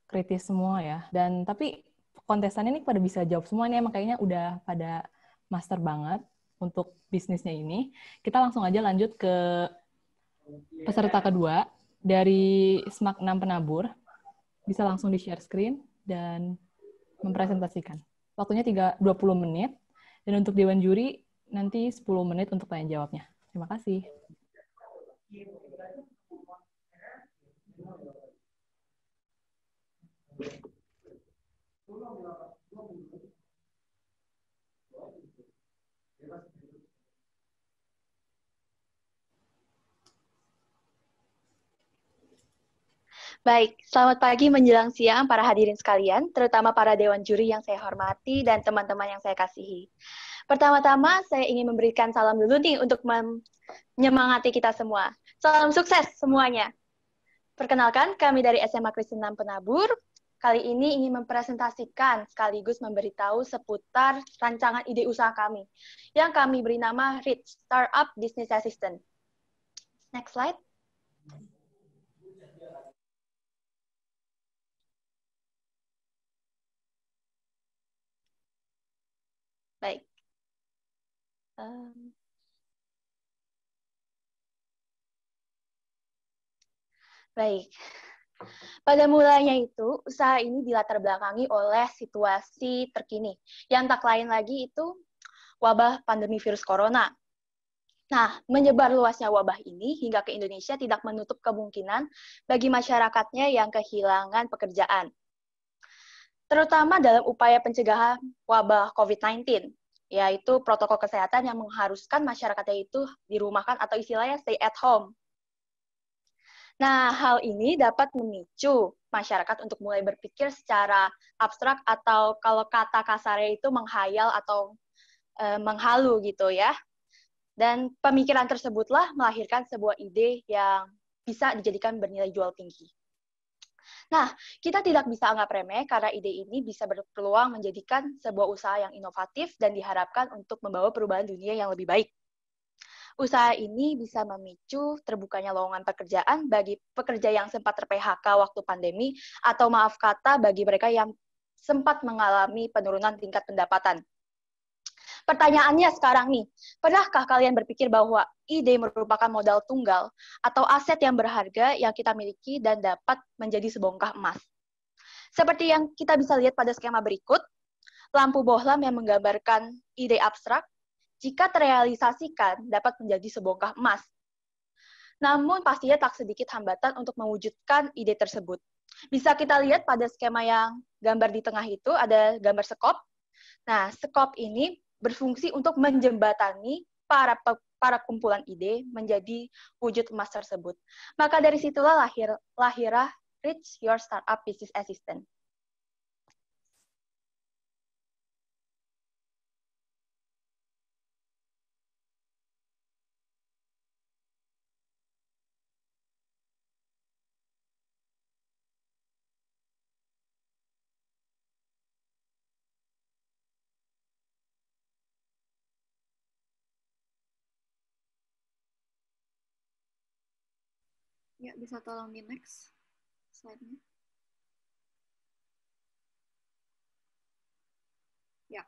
kritis semua ya. Dan tapi kontestannya ini pada bisa jawab semua nih, emang kayaknya udah pada master banget untuk bisnisnya ini. Kita langsung aja lanjut ke peserta kedua dari SMAK 6 Penabur. Bisa langsung di-share screen dan mempresentasikan. Waktunya 20 menit, dan untuk Dewan Juri nanti 10 menit untuk tanya jawabnya. Terima kasih. Baik, selamat pagi menjelang siang para hadirin sekalian, terutama para Dewan Juri yang saya hormati dan teman-teman yang saya kasihi. Pertama-tama, saya ingin memberikan salam dulu nih untuk menyemangati kita semua. Salam sukses semuanya. Perkenalkan, kami dari SMA Kristen 6 Penabur. Kali ini ingin mempresentasikan sekaligus memberitahu seputar rancangan ide usaha kami, yang kami beri nama RITS, Startup Business Assistant. Next slide. Baik. Baik. Pada mulanya itu, usaha ini dilatar belakangi oleh situasi terkini, yang tak lain lagi itu wabah pandemi virus corona. Nah, menyebar luasnya wabah ini hingga ke Indonesia tidak menutup kemungkinan bagi masyarakatnya yang kehilangan pekerjaan. Terutama dalam upaya pencegahan wabah COVID-19, yaitu protokol kesehatan yang mengharuskan masyarakatnya itu dirumahkan atau istilahnya stay at home. Nah, hal ini dapat memicu masyarakat untuk mulai berpikir secara abstrak atau kalau kata kasarnya itu menghayal atau menghalu gitu ya. Dan pemikiran tersebutlah melahirkan sebuah ide yang bisa dijadikan bernilai jual tinggi. Nah, kita tidak bisa anggap remeh karena ide ini bisa berpeluang menjadikan sebuah usaha yang inovatif dan diharapkan untuk membawa perubahan dunia yang lebih baik. Usaha ini bisa memicu terbukanya lowongan pekerjaan bagi pekerja yang sempat ter-PHK waktu pandemi, atau maaf kata bagi mereka yang sempat mengalami penurunan tingkat pendapatan. Pertanyaannya sekarang nih, pernahkah kalian berpikir bahwa ide merupakan modal tunggal atau aset yang berharga yang kita miliki dan dapat menjadi sebongkah emas? Seperti yang kita bisa lihat pada skema berikut, lampu bohlam yang menggambarkan ide abstrak, jika terrealisasikan dapat menjadi sebongkah emas. Namun pastinya tak sedikit hambatan untuk mewujudkan ide tersebut. Bisa kita lihat pada skema yang gambar di tengah itu, ada gambar sekop. Nah, sekop ini berfungsi untuk menjembatani para kumpulan ide menjadi wujud emas tersebut. Maka dari situlah lahirlah RITS, Your Startup Business Assistant. Ya, bisa tolong di next slide-nya. Ya.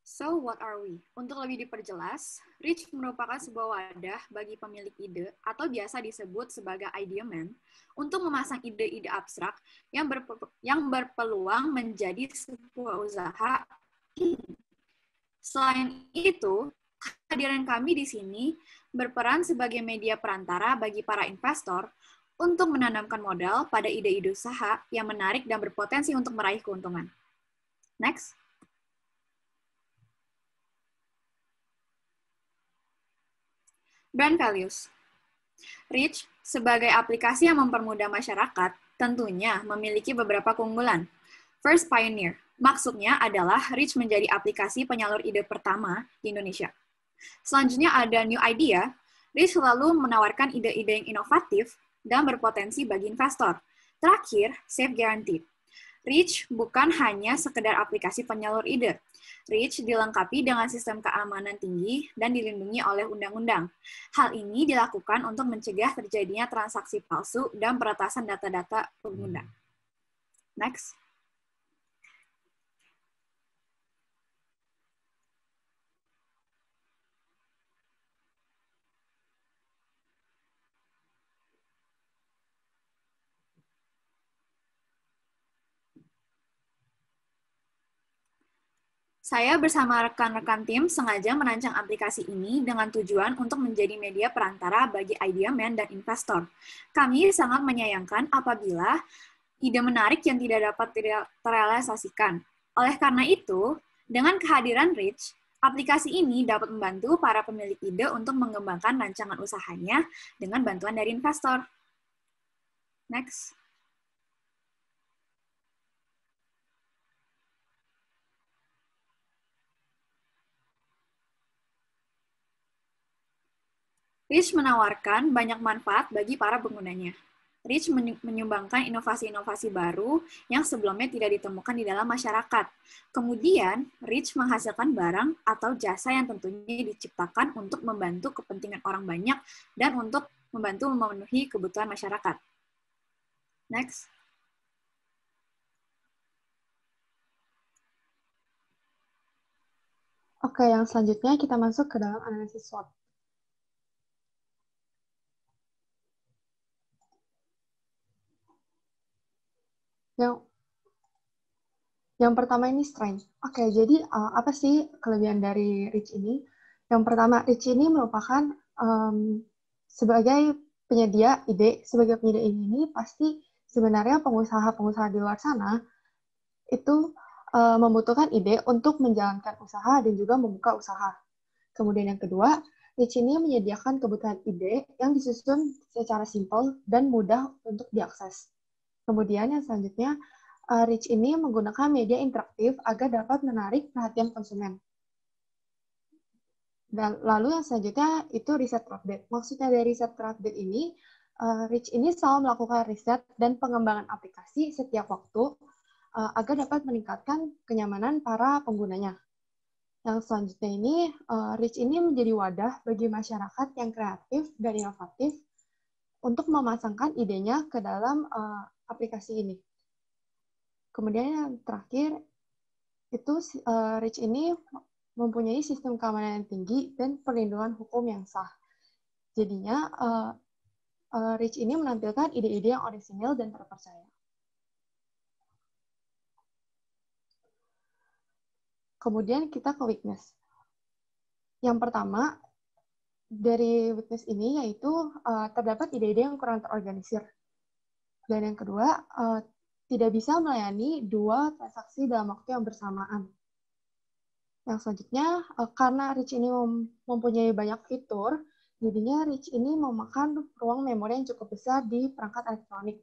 So, what are we? Untuk lebih diperjelas, RITS merupakan sebuah wadah bagi pemilik ide atau biasa disebut sebagai idea man untuk memasang ide-ide abstrak yang berpeluang menjadi sebuah usaha Selain itu, kehadiran kami di sini berperan sebagai media perantara bagi para investor untuk menanamkan modal pada ide-ide usaha yang menarik dan berpotensi untuk meraih keuntungan. Next. Brand values. Reach, sebagai aplikasi yang mempermudah masyarakat, tentunya memiliki beberapa keunggulan. First, pioneer. Maksudnya adalah Reach menjadi aplikasi penyalur ide pertama di Indonesia. Selanjutnya ada new idea. Reach selalu menawarkan ide-ide yang inovatif dan berpotensi bagi investor. Terakhir, safe guaranteed. Reach bukan hanya sekedar aplikasi penyalur ide. Reach dilengkapi dengan sistem keamanan tinggi dan dilindungi oleh undang-undang. Hal ini dilakukan untuk mencegah terjadinya transaksi palsu dan peretasan data-data pengguna. Next. Saya bersama rekan-rekan tim sengaja merancang aplikasi ini dengan tujuan untuk menjadi media perantara bagi ideaman dan investor. Kami sangat menyayangkan apabila ide menarik yang tidak dapat terrealisasikan. Oleh karena itu, dengan kehadiran Reach, aplikasi ini dapat membantu para pemilik ide untuk mengembangkan rancangan usahanya dengan bantuan dari investor. Next. Reach menawarkan banyak manfaat bagi para penggunanya. Reach menyumbangkan inovasi-inovasi baru yang sebelumnya tidak ditemukan di dalam masyarakat. Kemudian, Reach menghasilkan barang atau jasa yang tentunya diciptakan untuk membantu kepentingan orang banyak dan untuk membantu memenuhi kebutuhan masyarakat. Next. Oke, yang selanjutnya kita masuk ke dalam analisis SWOT. Yang pertama ini strength. Oke, jadi apa sih kelebihan dari Reach ini? Yang pertama, Reach ini merupakan sebagai penyedia ide. Sebagai penyedia ide ini pasti sebenarnya pengusaha-pengusaha di luar sana itu membutuhkan ide untuk menjalankan usaha dan juga membuka usaha. Kemudian yang kedua, Reach ini menyediakan kebutuhan ide yang disusun secara simpel dan mudah untuk diakses. Kemudian yang selanjutnya, Reach ini menggunakan media interaktif agar dapat menarik perhatian konsumen. Dan lalu yang selanjutnya itu riset terupdate. Maksudnya dari riset terupdate ini, Reach ini selalu melakukan riset dan pengembangan aplikasi setiap waktu agar dapat meningkatkan kenyamanan para penggunanya. Yang selanjutnya ini, Reach ini menjadi wadah bagi masyarakat yang kreatif dan inovatif untuk memasangkan idenya ke dalam aplikasi ini. Kemudian yang terakhir, itu Reach ini mempunyai sistem keamanan yang tinggi dan perlindungan hukum yang sah. Jadinya, Reach ini menampilkan ide-ide yang orisinil dan terpercaya. Kemudian kita ke weakness. Yang pertama, dari weakness ini yaitu terdapat ide-ide yang kurang terorganisir. Dan yang kedua, tidak bisa melayani dua transaksi dalam waktu yang bersamaan. Yang selanjutnya, karena Reach ini mempunyai banyak fitur, jadinya Reach ini memakan ruang memori yang cukup besar di perangkat elektronik.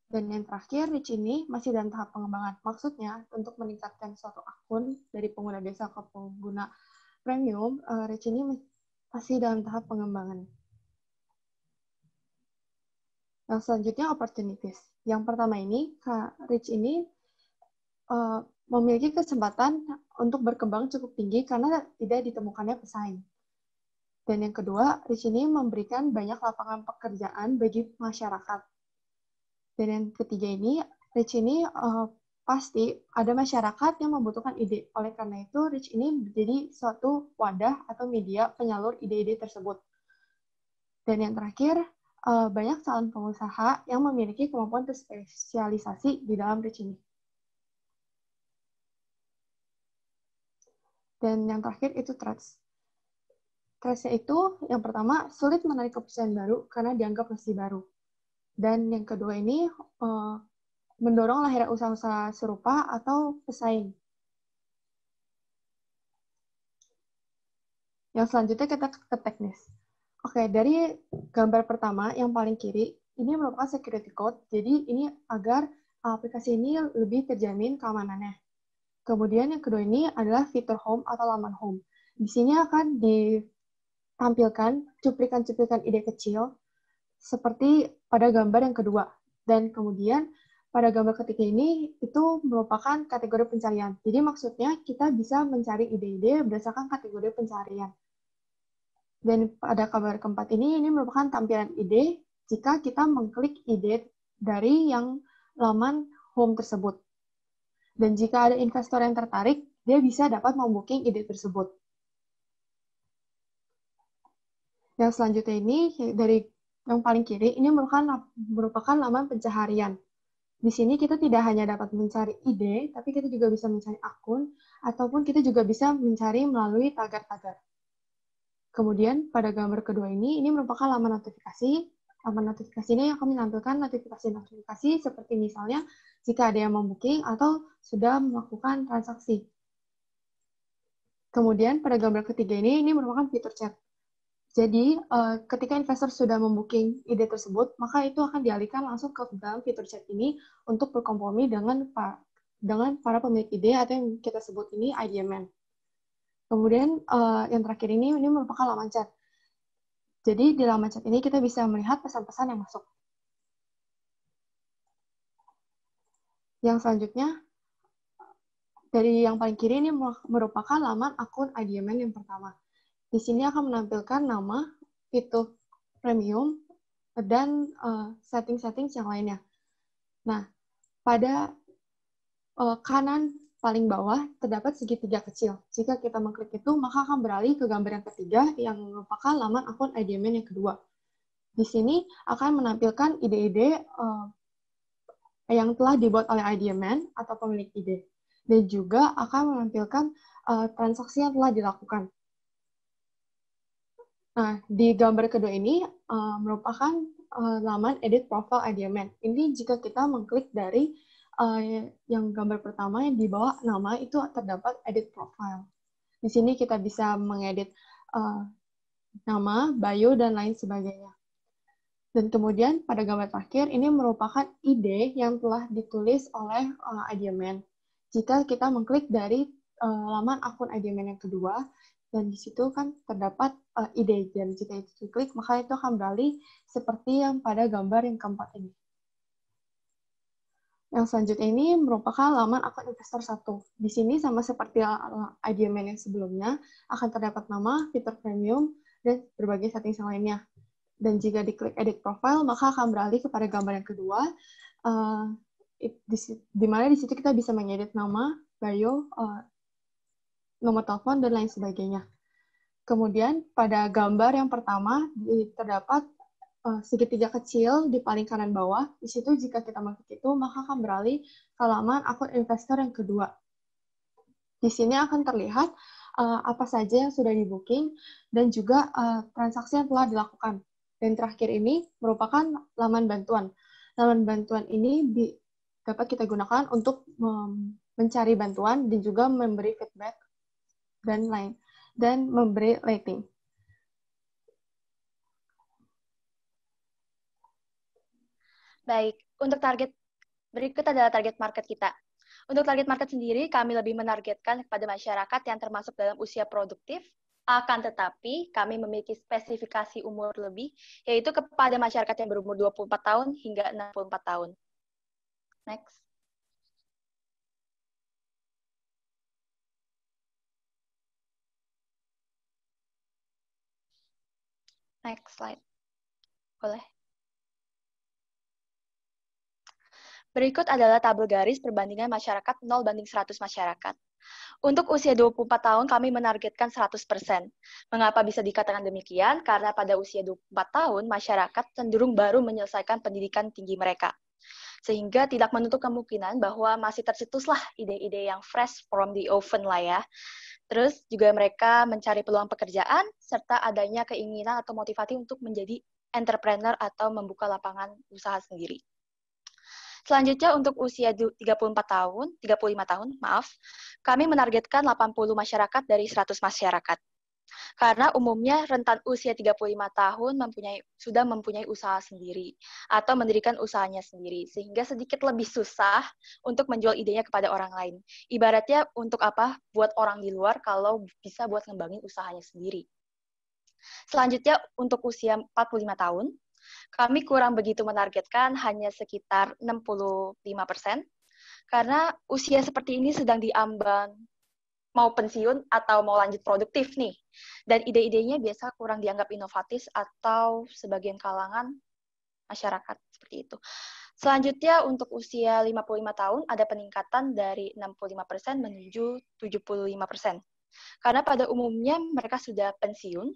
Dan yang terakhir, Reach ini masih dalam tahap pengembangan. Maksudnya, untuk meningkatkan suatu akun dari pengguna biasa ke pengguna premium, Reach ini masih dalam tahap pengembangan. Yang selanjutnya, opportunities. Yang pertama ini, Reach ini memiliki kesempatan untuk berkembang cukup tinggi karena tidak ditemukannya pesaing. Dan yang kedua, Reach ini memberikan banyak lapangan pekerjaan bagi masyarakat. Dan yang ketiga ini, Reach ini pasti ada masyarakat yang membutuhkan ide. Oleh karena itu, Reach ini menjadi suatu wadah atau media penyalur ide-ide tersebut. Dan yang terakhir, banyak calon pengusaha yang memiliki kemampuan untuk spesialisasi di dalam Reach ini. Dan yang terakhir itu threats. Threats-nya itu yang pertama sulit menarik kepercayaan baru karena dianggap masih baru. Dan yang kedua ini mendorong lahirnya usaha-usaha serupa atau pesaing. Yang selanjutnya kita ke teknis. Oke, dari gambar pertama yang paling kiri, ini merupakan security code. Jadi ini agar aplikasi ini lebih terjamin keamanannya. Kemudian yang kedua ini adalah fitur home atau laman home. Di sini akan ditampilkan cuplikan-cuplikan ide kecil seperti pada gambar yang kedua. Dan kemudian pada gambar ketiga ini itu merupakan kategori pencarian. Jadi maksudnya kita bisa mencari ide-ide berdasarkan kategori pencarian. Dan pada gambar keempat ini merupakan tampilan ide jika kita mengklik ide dari yang laman home tersebut. Dan jika ada investor yang tertarik, dia bisa dapat membooking ide tersebut. Yang selanjutnya ini dari yang paling kiri ini merupakan laman pencaharian. Di sini kita tidak hanya dapat mencari ide, tapi kita juga bisa mencari akun, ataupun kita juga bisa mencari melalui tagar-tagar. Kemudian pada gambar kedua ini merupakan laman notifikasi. Laman notifikasi ini akan menampilkan notifikasi-notifikasi seperti misalnya jika ada yang membooking atau sudah melakukan transaksi. Kemudian pada gambar ketiga ini merupakan fitur chat. Jadi ketika investor sudah membooking ide tersebut, maka itu akan dialihkan langsung ke dalam fitur chat ini untuk berkompromi dengan para pemilik ide atau yang kita sebut ini idea man. Kemudian yang terakhir ini merupakan laman chat. Jadi di laman chat ini kita bisa melihat pesan-pesan yang masuk. Yang selanjutnya, dari yang paling kiri ini merupakan laman akun idea man yang pertama. Di sini akan menampilkan nama, fitur premium, dan setting-setting yang lainnya. Nah, pada kanan paling bawah terdapat segitiga kecil. Jika kita mengklik itu, maka akan beralih ke gambar yang ketiga yang merupakan laman akun idea man yang kedua. Di sini akan menampilkan ide-ide yang telah dibuat oleh idea man atau pemilik ide. Dan juga akan menampilkan transaksi yang telah dilakukan. Nah, di gambar kedua ini merupakan laman edit profile idea man. Ini jika kita mengklik dari yang gambar pertama yang di bawah nama itu terdapat edit profile. Di sini kita bisa mengedit nama, bio, dan lain sebagainya. Dan kemudian pada gambar terakhir ini merupakan ide yang telah ditulis oleh idea man. Jika kita mengklik dari laman akun idea man yang kedua, dan di situ kan terdapat ide, dan jika itu diklik maka itu akan beralih seperti yang pada gambar yang keempat ini. Yang selanjutnya ini merupakan laman akun investor 1. Di sini sama seperti idea man yang sebelumnya, akan terdapat nama, fitur premium, dan berbagai setting yang lainnya. Dan jika diklik edit profile, maka akan beralih kepada gambar yang kedua, di mana di situ kita bisa mengedit nama, bio, nomor telepon, dan lain sebagainya. Kemudian pada gambar yang pertama terdapat segitiga kecil di paling kanan bawah. Di situ jika kita mengklik itu, maka akan beralih ke halaman akun investor yang kedua. Di sini akan terlihat apa saja yang sudah di-booking dan juga transaksi yang telah dilakukan. Dan terakhir ini merupakan laman bantuan. Laman bantuan ini dapat kita gunakan untuk mencari bantuan dan juga memberi feedback dan memberi rating. Baik, untuk target berikut adalah target market kita. Untuk target market sendiri, kami lebih menargetkan kepada masyarakat yang termasuk dalam usia produktif, akan tetapi kami memiliki spesifikasi umur lebih, yaitu kepada masyarakat yang berumur 24 tahun hingga 64 tahun. Next. Next slide. Boleh. Berikut adalah tabel garis perbandingan masyarakat 0:100 masyarakat. Untuk usia 24 tahun, kami menargetkan 100%. Mengapa bisa dikatakan demikian? Karena pada usia 24 tahun, masyarakat cenderung baru menyelesaikan pendidikan tinggi mereka. Sehingga tidak menutup kemungkinan bahwa masih tercetuslah ide-ide yang fresh from the oven lah ya. Terus juga mereka mencari peluang pekerjaan, serta adanya keinginan atau motivasi untuk menjadi entrepreneur atau membuka lapangan usaha sendiri. Selanjutnya untuk usia 35 tahun, kami menargetkan 80 masyarakat dari 100 masyarakat. Karena umumnya rentan usia 35 tahun sudah mempunyai usaha sendiri atau mendirikan usahanya sendiri, sehingga sedikit lebih susah untuk menjual idenya kepada orang lain. Ibaratnya untuk apa? Buat orang di luar kalau bisa buat ngembangin usahanya sendiri. Selanjutnya untuk usia 45 tahun, kami kurang begitu menargetkan, hanya sekitar 65%, karena usia seperti ini sedang diambang mau pensiun atau mau lanjut produktif nih. Dan ide-idenya biasa kurang dianggap inovatif atau sebagian kalangan masyarakat seperti itu. Selanjutnya untuk usia 55 tahun ada peningkatan dari 65% menuju 75%. Karena pada umumnya mereka sudah pensiun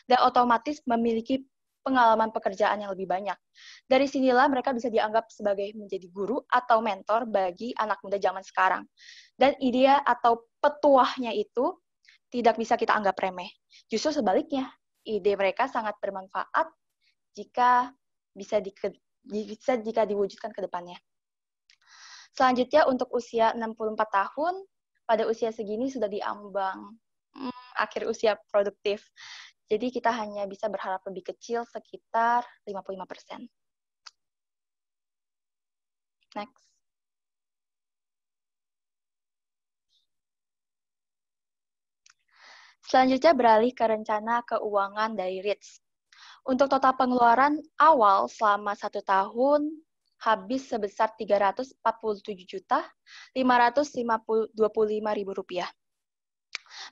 dan otomatis memiliki pengalaman pekerjaan yang lebih banyak. Dari sinilah mereka bisa dianggap sebagai menjadi guru atau mentor bagi anak muda zaman sekarang. Dan ide atau petuahnya itu tidak bisa kita anggap remeh. Justru sebaliknya, ide mereka sangat bermanfaat jika jika diwujudkan ke depannya. Selanjutnya untuk usia 64 tahun, pada usia segini sudah diambang akhir usia produktif. Jadi kita hanya bisa berharap lebih kecil, sekitar 55%. Next. Selanjutnya beralih ke rencana keuangan dari REITs. Untuk total pengeluaran awal selama 1 tahun habis sebesar Rp347.525.000.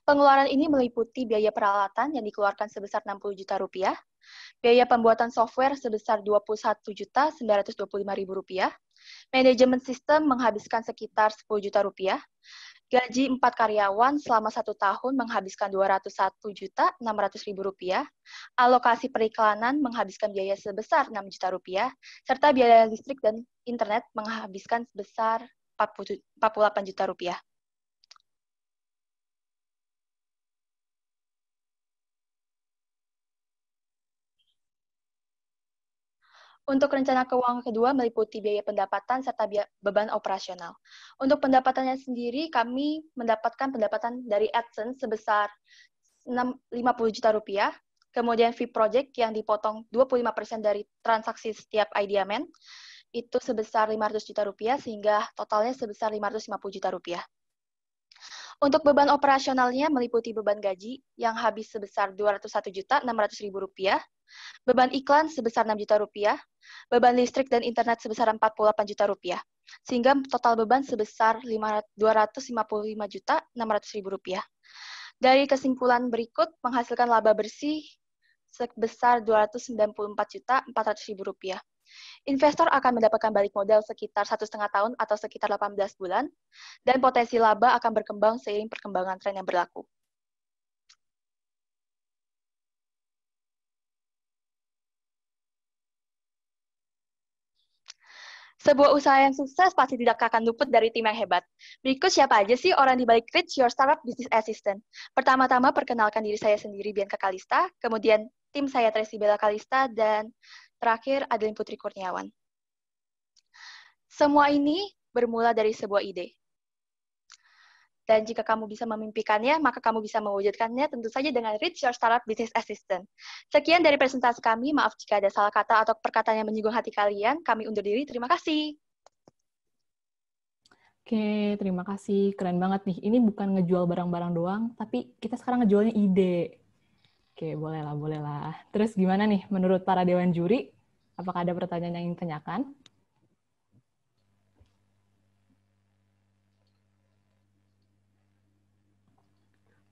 Pengeluaran ini meliputi biaya peralatan yang dikeluarkan sebesar Rp60 juta, biaya pembuatan software sebesar Rp21.925.000, manajemen sistem menghabiskan sekitar Rp10 juta, gaji 4 karyawan selama 1 tahun menghabiskan Rp201.600.000, alokasi periklanan menghabiskan biaya sebesar Rp6 juta, serta biaya listrik dan internet menghabiskan sebesar Rp48 juta. Untuk rencana keuangan kedua meliputi biaya pendapatan serta beban operasional. Untuk pendapatannya sendiri, kami mendapatkan pendapatan dari AdSense sebesar Rp50 juta, kemudian fee project yang dipotong 25% dari transaksi setiap IdeaMan, itu sebesar Rp500 juta, sehingga totalnya sebesar Rp550 juta. Untuk beban operasionalnya meliputi beban gaji yang habis sebesar Rp201.600.000, beban iklan sebesar Rp6 juta, beban listrik dan internet sebesar Rp48 juta, sehingga total beban sebesar Rp255.600.000. Dari kesimpulan berikut menghasilkan laba bersih sebesar Rp294.400.000. Investor akan mendapatkan balik modal sekitar 1,5 tahun atau sekitar 18 bulan, dan potensi laba akan berkembang seiring perkembangan tren yang berlaku. Sebuah usaha yang sukses pasti tidak akan luput dari tim yang hebat. Berikut siapa aja sih orang di balik Reach Your Startup Business Assistant? Pertama-tama perkenalkan diri saya sendiri, Bianca Kalista, kemudian tim saya Tracy Bella Kalista, dan terakhir Adeline Putri Kurniawan. Semua ini bermula dari sebuah ide. Dan jika kamu bisa memimpikannya, maka kamu bisa mewujudkannya tentu saja dengan Reach Your Startup Business Assistant. Sekian dari presentasi kami, maaf jika ada salah kata atau perkataan yang menyinggung hati kalian. Kami undur diri, terima kasih. Oke, terima kasih. Keren banget nih. Ini bukan ngejual barang-barang doang, tapi kita sekarang ngejualnya ide. Oke, bolehlah, bolehlah. Terus gimana nih menurut para dewan juri? Apakah ada pertanyaan yang ingin ditanyakan?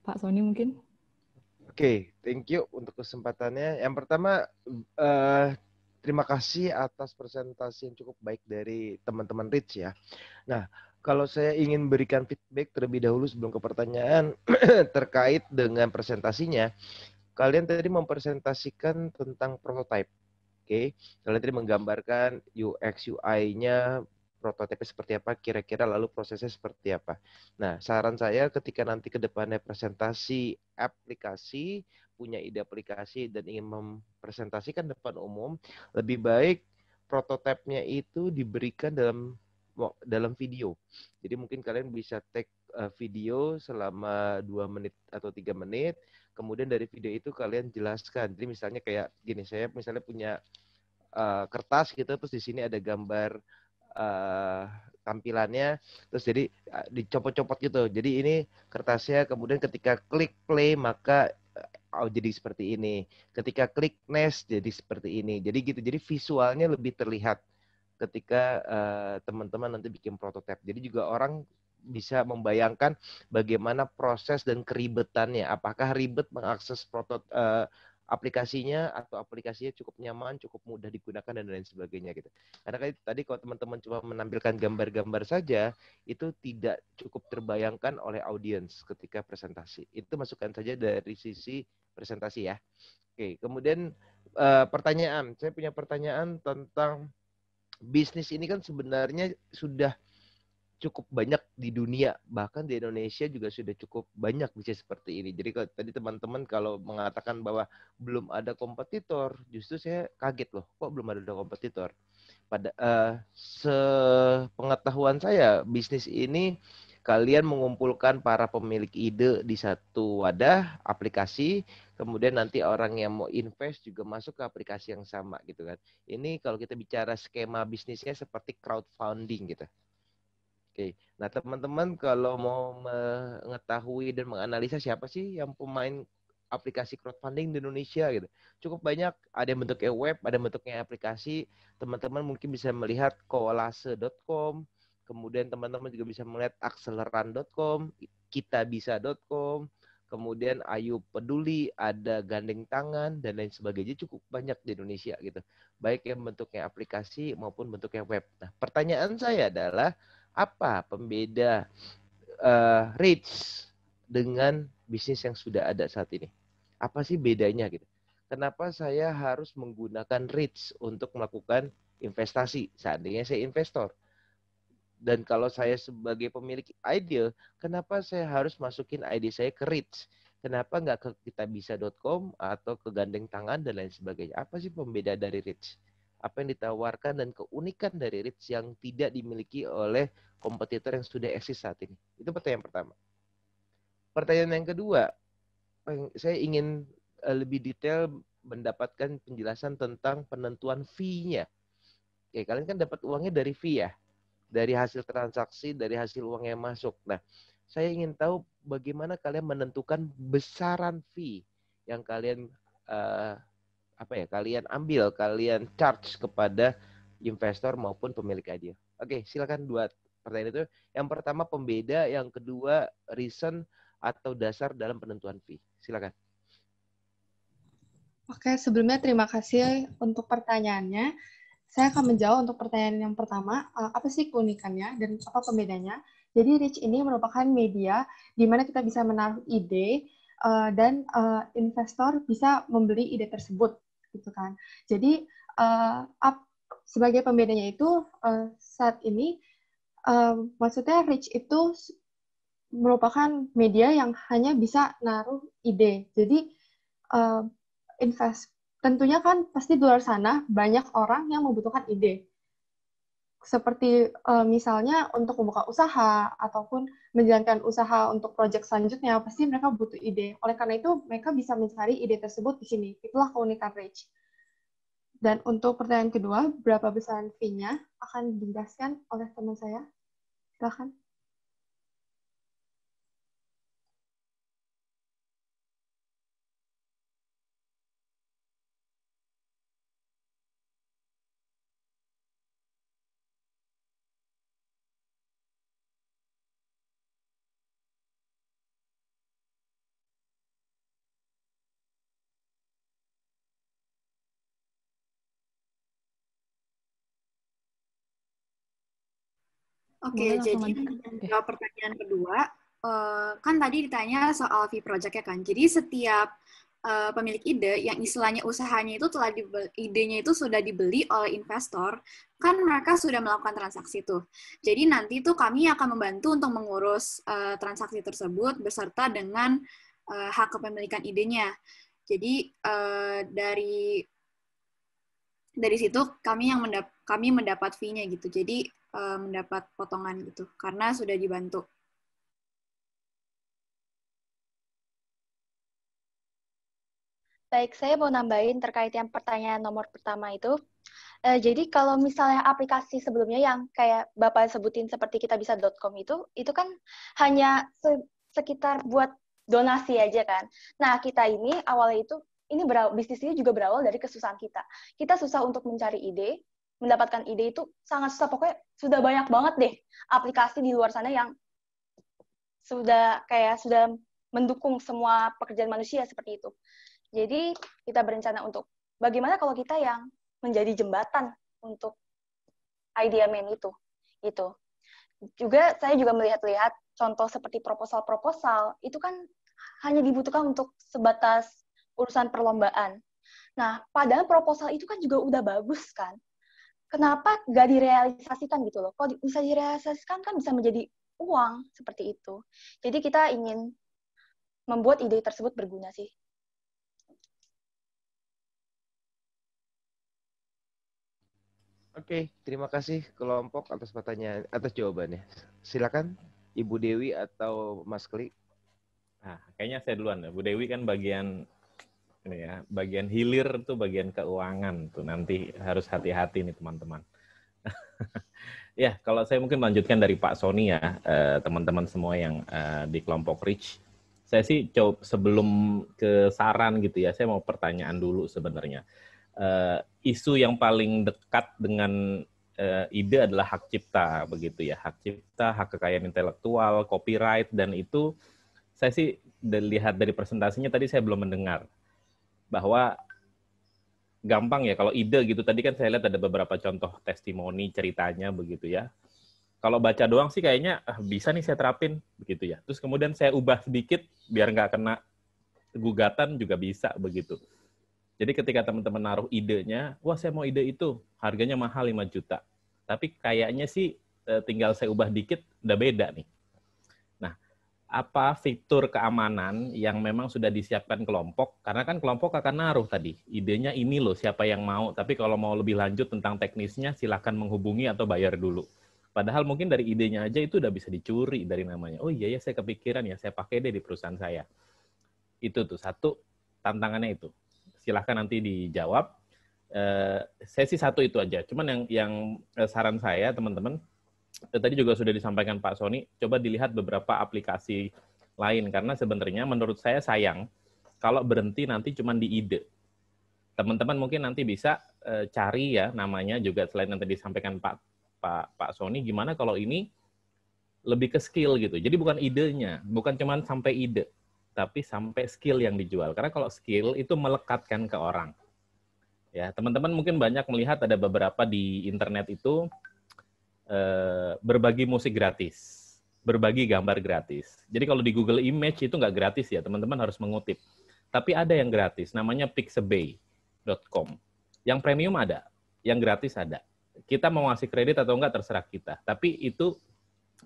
Pak Sony mungkin? Oke, thank you untuk kesempatannya. Yang pertama, terima kasih atas presentasi yang cukup baik dari teman-teman Reach ya. Nah, kalau saya ingin berikan feedback terlebih dahulu sebelum ke pertanyaan terkait dengan presentasinya, kalian tadi mempresentasikan tentang prototype. Oke, kalian tadi menggambarkan UX UI-nya prototipnya seperti apa, kira-kira lalu prosesnya seperti apa. Nah, saran saya ketika nanti ke depannya presentasi aplikasi, punya ide aplikasi dan ingin mempresentasikan depan umum, lebih baik prototipenya itu diberikan dalam video. Jadi mungkin kalian bisa take video selama 2 menit atau 3 menit, kemudian dari video itu kalian jelaskan. Jadi misalnya kayak gini, saya misalnya punya kertas gitu, terus di sini ada gambar tampilannya, terus jadi dicopot-copot gitu. Jadi ini kertasnya, kemudian ketika klik play maka jadi seperti ini. Ketika klik next jadi seperti ini. Jadi gitu. Jadi visualnya lebih terlihat ketika teman-teman nanti bikin prototipe. Jadi juga orang bisa membayangkan bagaimana proses dan keribetannya. Apakah ribet mengakses aplikasinya atau aplikasinya cukup nyaman, cukup mudah digunakan dan lain sebagainya gitu. Karena tadi kalau teman-teman cuma menampilkan gambar-gambar saja, itu tidak cukup terbayangkan oleh audiens ketika presentasi. Itu masukan saja dari sisi presentasi ya. Oke, kemudian pertanyaan. Saya punya pertanyaan tentang bisnis ini kan sebenarnya sudah cukup banyak di dunia, bahkan di Indonesia juga sudah cukup banyak bisnis seperti ini. Jadi kalau tadi teman-teman kalau mengatakan bahwa belum ada kompetitor, justru saya kaget loh, kok belum ada kompetitor. Pada sepengetahuan saya, bisnis ini kalian mengumpulkan para pemilik ide di satu wadah aplikasi, kemudian nanti orang yang mau invest juga masuk ke aplikasi yang sama gitu kan. Ini kalau kita bicara skema bisnisnya seperti crowdfunding gitu. Oke, nah teman-teman kalau mau mengetahui dan menganalisa siapa sih yang pemain aplikasi crowdfunding di Indonesia gitu, cukup banyak. Ada yang bentuknya web, ada yang bentuknya aplikasi. Teman-teman mungkin bisa melihat koalase.com, kemudian teman-teman juga bisa melihat akseleran.com, kitabisa.com, kemudian Ayu Peduli, ada Gandeng Tangan dan lain sebagainya. Cukup banyak di Indonesia gitu, baik yang bentuknya aplikasi maupun bentuknya web. Nah, pertanyaan saya adalah apa pembeda Rich dengan bisnis yang sudah ada saat ini? Apa sih bedanya gitu? Kenapa saya harus menggunakan Rich untuk melakukan investasi? Seandainya saya investor. Dan kalau saya sebagai pemilik ide, kenapa saya harus masukin ide saya ke Rich? Kenapa nggak ke kitabisa.com atau ke Gandeng Tangan dan lain sebagainya? Apa sih pembeda dari Rich? Apa yang ditawarkan dan keunikan dari Rich yang tidak dimiliki oleh kompetitor yang sudah eksis saat ini? Itu pertanyaan pertama. Pertanyaan yang kedua, saya ingin lebih detail mendapatkan penjelasan tentang penentuan fee-nya. Oke, kalian kan dapat uangnya dari fee ya, dari hasil transaksi, dari hasil uang yang masuk. Nah, saya ingin tahu bagaimana kalian menentukan besaran fee yang kalian kalian ambil, kalian charge kepada investor maupun pemilik ide. Oke, silakan dua pertanyaan itu. Yang pertama pembeda, yang kedua reason atau dasar dalam penentuan fee. Silakan. Oke, sebelumnya terima kasih untuk pertanyaannya. Saya akan menjawab untuk pertanyaan yang pertama, apa sih keunikannya dan apa pembedanya. Jadi Rich ini merupakan media di mana kita bisa menaruh ide dan investor bisa membeli ide tersebut. Gitu kan. Jadi sebagai pembedanya itu saat ini maksudnya Rich itu merupakan media yang hanya bisa naruh ide. Jadi tentunya kan pasti di luar sana banyak orang yang membutuhkan ide. Seperti misalnya untuk membuka usaha ataupun menjalankan usaha untuk proyek selanjutnya, pasti mereka butuh ide. Oleh karena itu, mereka bisa mencari ide tersebut di sini. Itulah keunikan Rich. Dan untuk pertanyaan kedua, berapa besaran fee-nya akan dijelaskan oleh teman saya. Silakan. Oke, jadi jawab pertanyaan kedua, kan tadi ditanya soal fee project ya kan. Jadi setiap pemilik ide yang istilahnya usahanya itu idenya itu sudah dibeli oleh investor, kan mereka sudah melakukan transaksi tuh. Jadi nanti tuh kami akan membantu untuk mengurus transaksi tersebut beserta dengan hak kepemilikan idenya. Jadi dari situ kami mendapat fee-nya gitu. Jadi mendapat potongan gitu karena sudah dibantu. Baik, saya mau nambahin terkait yang pertanyaan nomor pertama itu. Jadi kalau misalnya aplikasi sebelumnya yang kayak Bapak sebutin seperti kitabisa.com itu kan hanya sekitar buat donasi aja kan. Nah, kita ini awalnya bisnis ini juga berawal dari kesusahan kita. Kita susah untuk mencari ide, mendapatkan ide itu sangat susah. Pokoknya sudah banyak banget deh aplikasi di luar sana yang sudah mendukung semua pekerjaan manusia seperti itu. Jadi kita berencana untuk bagaimana kalau kita yang menjadi jembatan untuk IdeaMan itu. Saya juga melihat contoh seperti proposal itu kan hanya dibutuhkan untuk sebatas urusan perlombaan. Nah, padahal proposal itu kan juga udah bagus kan. Kenapa nggak direalisasikan gitu loh? Kalau bisa direalisasikan kan bisa menjadi uang seperti itu. Jadi kita ingin membuat ide tersebut berguna sih. Oke, terima kasih kelompok atas jawabannya. Silakan Ibu Dewi atau Mas Kli. Nah, kayaknya saya duluan ya. Bu Dewi kan bagian hilir tuh bagian keuangan tuh, nanti harus hati-hati nih teman-teman. Ya, kalau saya mungkin melanjutkan dari Pak Sony ya, teman-teman semua yang di kelompok Rich. Saya sih sebelum ke saran gitu ya, saya mau pertanyaan dulu sebenarnya. Isu yang paling dekat dengan ide adalah hak cipta, begitu ya. Hak cipta, hak kekayaan intelektual, copyright, dan itu saya sih lihat dari presentasinya tadi saya belum mendengar bahwa gampang ya kalau ide gitu. Tadi kan saya lihat ada beberapa contoh testimoni ceritanya begitu ya. Kalau baca doang sih kayaknya bisa nih saya terapin begitu ya. Terus kemudian saya ubah sedikit biar nggak kena gugatan juga bisa begitu. Jadi ketika teman-teman naruh idenya, wah saya mau ide itu, harganya mahal 5 juta. Tapi kayaknya sih tinggal saya ubah dikit, udah beda nih. Nah, apa fitur keamanan yang memang sudah disiapkan kelompok? Karena kan kelompok akan naruh tadi, idenya ini loh, siapa yang mau. Tapi kalau mau lebih lanjut tentang teknisnya, silakan menghubungi atau bayar dulu. Padahal mungkin dari idenya aja itu udah bisa dicuri dari namanya. Oh iya ya, saya kepikiran ya, saya pakai deh di perusahaan saya. Itu tuh, satu tantangannya itu. Silahkan nanti dijawab. Saya sih satu itu aja. Cuman yang saran saya, teman-teman, tadi juga sudah disampaikan Pak Sony, coba dilihat beberapa aplikasi lain. Karena sebenarnya menurut saya sayang kalau berhenti nanti cuman di ide. Teman-teman mungkin nanti bisa cari ya namanya juga selain yang tadi disampaikan Pak Sony, gimana kalau ini lebih ke skill gitu. Jadi bukan idenya, bukan cuman sampai ide, tapi sampai skill yang dijual. Karena kalau skill itu melekatkan ke orang. Ya, teman-teman mungkin banyak melihat ada beberapa di internet itu berbagi musik gratis, berbagi gambar gratis. Jadi kalau di Google Image itu nggak gratis ya, teman-teman harus mengutip. Tapi ada yang gratis, namanya pixabay.com. Yang premium ada, yang gratis ada. Kita mau ngasih kredit atau enggak terserah kita, tapi itu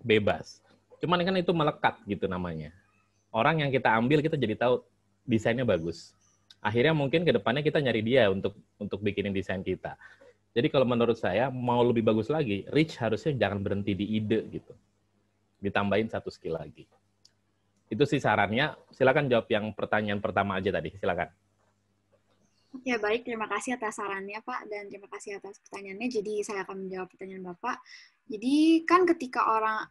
bebas. Cuman kan itu melekat gitu namanya. Orang yang kita ambil, kita jadi tahu desainnya bagus. Akhirnya mungkin ke depannya kita nyari dia untuk bikinin desain kita. Jadi kalau menurut saya, mau lebih bagus lagi, Rich harusnya jangan berhenti di ide gitu. Ditambahin satu skill lagi. Itu sih sarannya. Silakan jawab yang pertanyaan pertama aja tadi. Silakan. Ya, baik. Terima kasih atas sarannya, Pak. Dan terima kasih atas pertanyaannya. Jadi, saya akan menjawab pertanyaan Bapak. Jadi, kan ketika orang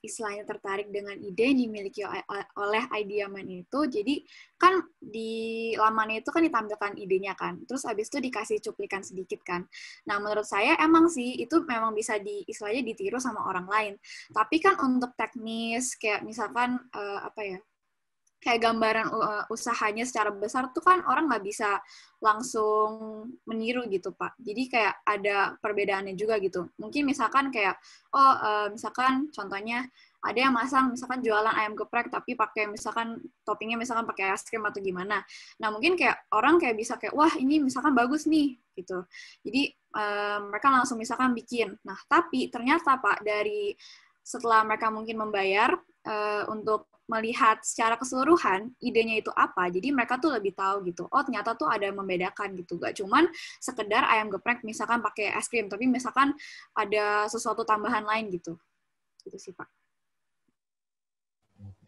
istilahnya tertarik dengan ide yang dimiliki oleh IdeaMan itu, jadi kan di lamannya itu kan ditampilkan idenya kan. Terus habis itu dikasih cuplikan sedikit kan. Nah, menurut saya emang sih itu memang bisa istilahnya ditiru sama orang lain. Tapi kan untuk teknis, kayak misalkan, kayak gambaran usahanya secara besar tuh kan orang nggak bisa langsung meniru gitu, Pak. Jadi kayak ada perbedaannya juga gitu. Mungkin misalkan kayak, misalkan contohnya Ada yang masang misalkan jualan ayam geprek tapi pakai misalkan toppingnya misalkan pakai es krim atau gimana. Nah mungkin kayak orang kayak bisa kayak wah ini misalkan bagus nih gitu. Jadi mereka langsung misalkan bikin. Nah tapi ternyata Pak dari setelah mereka mungkin membayar untuk melihat secara keseluruhan idenya itu apa, jadi mereka tuh lebih tahu gitu. Oh ternyata tuh ada yang membedakan gitu, gak cuman sekedar ayam geprek misalkan pakai es krim, tapi misalkan ada sesuatu tambahan lain gitu. Gitu sih Pak.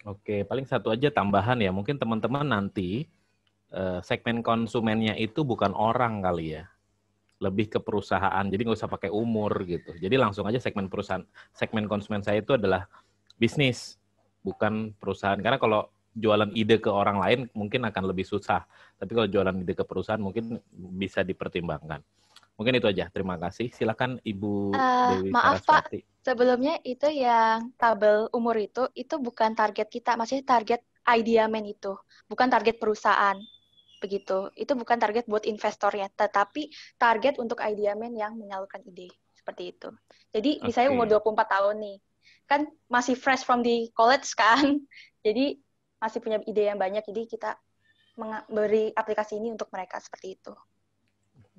Oke, paling satu aja tambahan ya. Mungkin teman-teman nanti segmen konsumennya itu bukan orang kali ya. Lebih ke perusahaan. Jadi nggak usah pakai umur gitu. Jadi langsung aja segmen perusahaan. Segmen konsumen saya itu adalah bisnis, bukan perusahaan. Karena kalau jualan ide ke orang lain mungkin akan lebih susah. Tapi kalau jualan ide ke perusahaan mungkin bisa dipertimbangkan. Mungkin itu aja. Terima kasih. Silakan Ibu Dewi Maaf Saraswati. Pak, sebelumnya itu yang tabel umur itu bukan target kita, maksudnya target IdeaMan itu, bukan target perusahaan. Begitu. Itu bukan target buat investornya, tetapi target untuk IdeaMan yang menyalurkan ide. Seperti itu. Jadi misalnya umur 24 tahun nih, kan masih fresh from the college kan, jadi masih punya ide yang banyak, jadi kita memberi aplikasi ini untuk mereka seperti itu.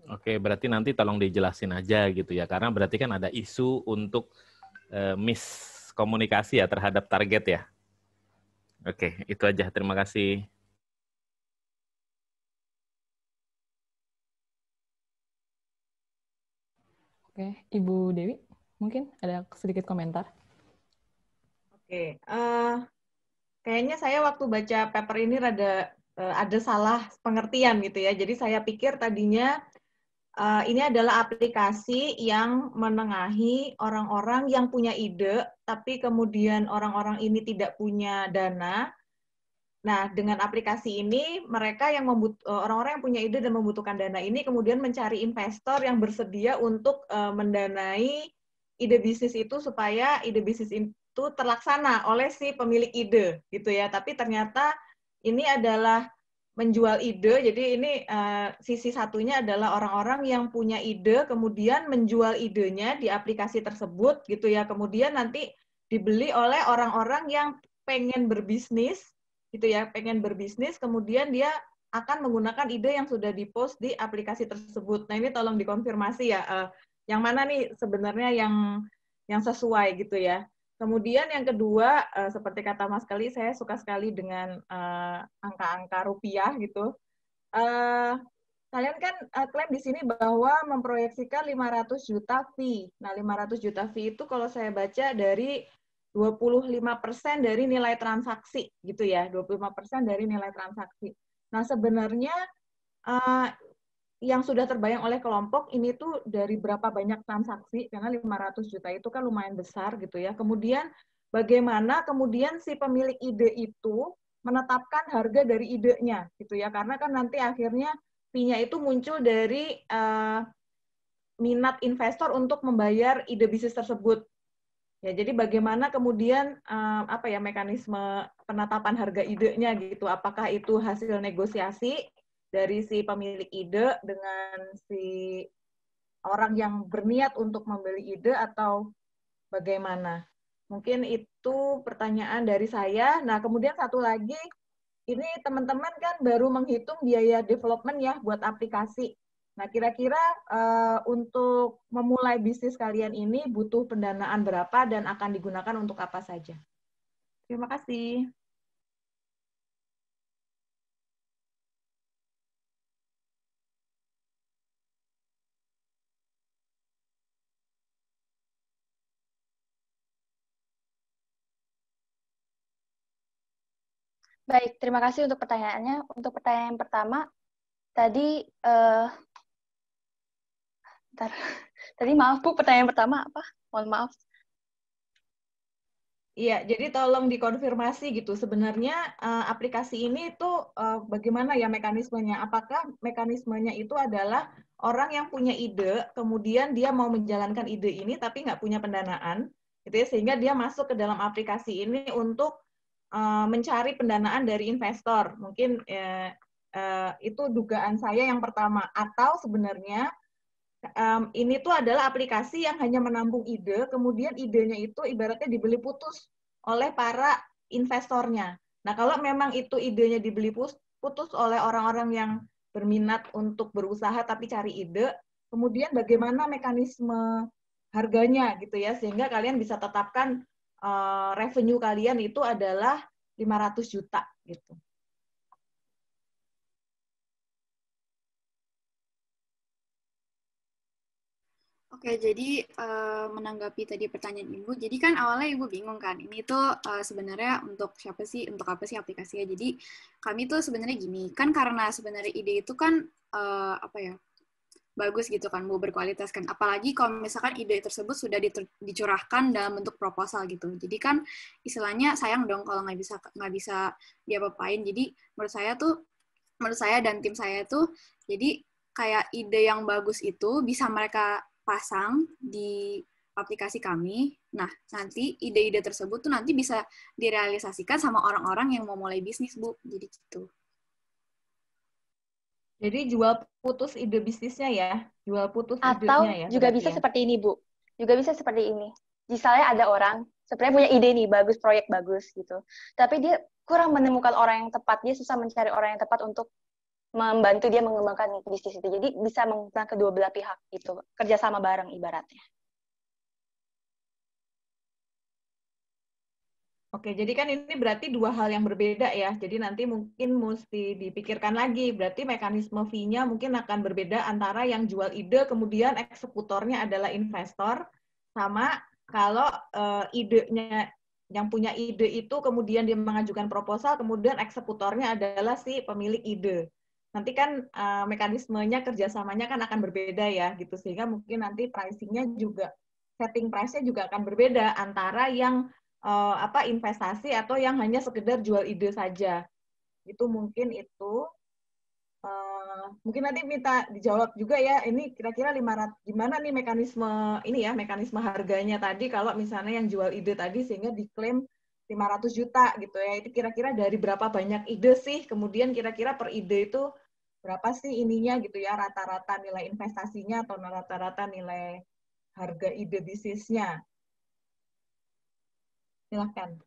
Oke, berarti nanti tolong dijelasin aja gitu ya, karena berarti kan ada isu untuk miskomunikasi ya terhadap target ya. Oke, itu aja. Terima kasih. Oke, Ibu Dewi, mungkin ada sedikit komentar. Oke, kayaknya saya waktu baca paper ini ada salah pengertian gitu ya. Jadi saya pikir tadinya ini adalah aplikasi yang menengahi orang-orang yang punya ide, tapi kemudian orang-orang ini tidak punya dana. Nah, dengan aplikasi ini, mereka yang orang-orang yang punya ide dan membutuhkan dana ini kemudian mencari investor yang bersedia untuk mendanai ide bisnis itu supaya ide bisnis itu terlaksana oleh si pemilik ide, gitu ya. Tapi ternyata ini adalah menjual ide, jadi ini sisi satunya adalah orang-orang yang punya ide, kemudian menjual idenya di aplikasi tersebut, gitu ya. Kemudian nanti dibeli oleh orang-orang yang pengen berbisnis, gitu ya, pengen berbisnis, kemudian dia akan menggunakan ide yang sudah dipost di aplikasi tersebut. Nah ini tolong dikonfirmasi ya, yang mana nih sebenarnya yang sesuai gitu ya. Kemudian yang kedua, seperti kata Mas Kelly, saya suka sekali dengan angka-angka rupiah gitu. Kalian kan klaim di sini bahwa memproyeksikan 500 juta fee. Nah 500 juta fee itu kalau saya baca dari 25% dari nilai transaksi gitu ya, 25% dari nilai transaksi. Nah sebenarnya yang sudah terbayang oleh kelompok ini tuh dari berapa banyak transaksi, karena 500 juta itu kan lumayan besar gitu ya. Kemudian bagaimana kemudian si pemilik ide itu menetapkan harga dari idenya gitu ya, karena kan nanti akhirnya fee-nya itu muncul dari minat investor untuk membayar ide bisnis tersebut. Ya, jadi bagaimana kemudian mekanisme penetapan harga idenya gitu? Apakah itu hasil negosiasi dari si pemilik ide dengan si orang yang berniat untuk membeli ide atau bagaimana? Mungkin itu pertanyaan dari saya. Nah, kemudian satu lagi, ini teman-teman kan baru menghitung biaya development ya buat aplikasi. Nah, kira-kira untuk memulai bisnis kalian ini butuh pendanaan berapa dan akan digunakan untuk apa saja? Terima kasih. Baik, terima kasih untuk pertanyaannya. Untuk pertanyaan yang pertama, tadi maaf Bu, pertanyaan pertama apa? Mohon maaf. Iya, jadi tolong dikonfirmasi gitu. Sebenarnya aplikasi ini itu bagaimana ya mekanismenya? Apakah mekanismenya itu adalah orang yang punya ide, kemudian dia mau menjalankan ide ini tapi nggak punya pendanaan, gitu ya, sehingga dia masuk ke dalam aplikasi ini untuk mencari pendanaan dari investor. Mungkin itu dugaan saya yang pertama. Atau sebenarnya ini tuh adalah aplikasi yang hanya menampung ide, kemudian idenya itu ibaratnya dibeli putus oleh para investornya. Nah, kalau memang itu idenya dibeli putus oleh orang-orang yang berminat untuk berusaha tapi cari ide, kemudian bagaimana mekanisme harganya gitu ya, sehingga kalian bisa tetapkan revenue kalian itu adalah 500 juta gitu. Oke, jadi menanggapi tadi pertanyaan Ibu, jadi kan awalnya Ibu bingung kan, ini tuh sebenarnya untuk siapa sih, untuk apa sih aplikasinya? Jadi kami tuh sebenarnya gini, kan karena sebenarnya ide itu kan apa ya, bagus gitu kan, mau berkualitas kan. Apalagi kalau misalkan ide tersebut sudah dicurahkan dalam bentuk proposal gitu. Jadi kan istilahnya sayang dong kalau nggak bisa diapa-apain. Jadi menurut saya dan tim saya tuh, jadi kayak ide yang bagus itu bisa mereka pasang di aplikasi kami. Nah, nanti ide-ide tersebut tuh nanti bisa direalisasikan sama orang-orang yang mau mulai bisnis, Bu. Jadi gitu. Jadi jual putus ide bisnisnya ya, jual putus Atau idenya ya. juga bisa seperti ini, Bu. Juga bisa seperti ini. Misalnya ada orang sebenarnya punya ide nih, bagus, proyek bagus gitu. Tapi dia kurang menemukan orang yang tepat, dia susah mencari orang yang tepat untuk membantu dia mengembangkan bisnis itu. Jadi bisa menguntungkan kedua belah pihak gitu, kerjasama bareng ibaratnya. Oke, jadi kan ini berarti dua hal yang berbeda ya. Jadi nanti mungkin mesti dipikirkan lagi. Berarti mekanisme fee-nya mungkin akan berbeda antara yang jual ide, kemudian eksekutornya adalah investor, sama kalau idenya, yang punya ide itu kemudian dia mengajukan proposal, kemudian eksekutornya adalah si pemilik ide. Nanti kan mekanismenya kerjasamanya kan akan berbeda ya, gitu. Sehingga mungkin nanti pricing-nya juga, setting price-nya juga akan berbeda antara yang investasi atau yang hanya sekedar jual ide saja. Itu mungkin itu. Mungkin nanti minta dijawab juga ya, ini kira-kira 500, gimana nih mekanisme ini ya, mekanisme harganya tadi kalau misalnya yang jual ide tadi sehingga diklaim 500 juta gitu ya. Itu kira-kira dari berapa banyak ide sih, kemudian kira-kira per ide itu berapa sih ininya gitu ya, rata-rata nilai investasinya atau rata-rata nilai harga ide bisnisnya. Silakan.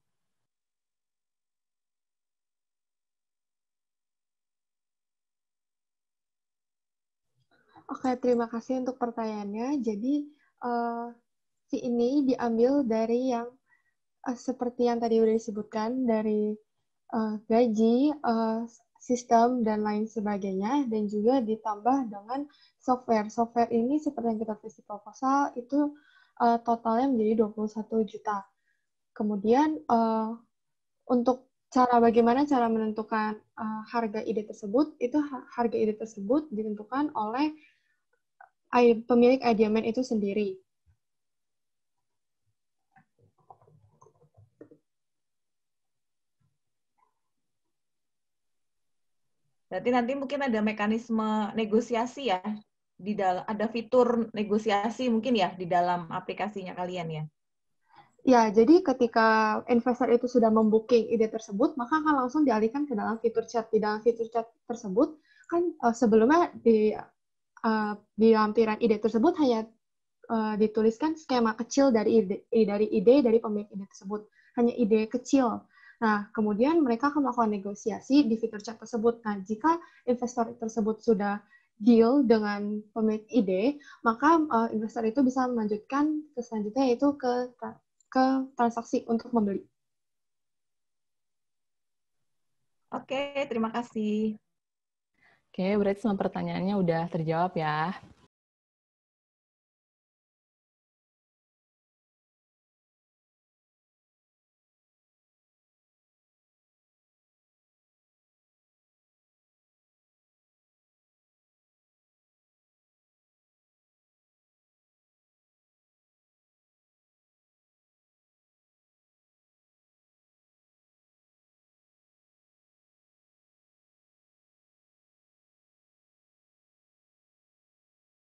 Oke, terima kasih untuk pertanyaannya. Jadi, si ini diambil dari yang seperti yang tadi udah disebutkan, dari gaji, sistem, dan lain sebagainya, dan juga ditambah dengan software. Software ini seperti yang kita tulis di proposal, itu totalnya menjadi 21 juta. Kemudian, untuk bagaimana cara menentukan harga ide tersebut, itu harga ide tersebut ditentukan oleh pemilik ideaman itu sendiri. Berarti nanti mungkin ada mekanisme negosiasi ya, di dalam ada fitur negosiasi mungkin ya di dalam aplikasinya kalian ya. Ya, jadi ketika investor itu sudah membooking ide tersebut, maka akan langsung dialihkan ke dalam fitur chat. Di dalam fitur chat tersebut, kan sebelumnya di lampiran ide tersebut hanya dituliskan skema kecil dari ide pemilik ide tersebut. Hanya ide kecil. Nah, kemudian mereka akan melakukan negosiasi di fitur chat tersebut. Nah, jika investor tersebut sudah deal dengan pemilik ide, maka investor itu bisa melanjutkan ke selanjutnya, yaitu ke transaksi untuk membeli. Oke, terima kasih. Oke, berarti semua pertanyaannya udah terjawab ya.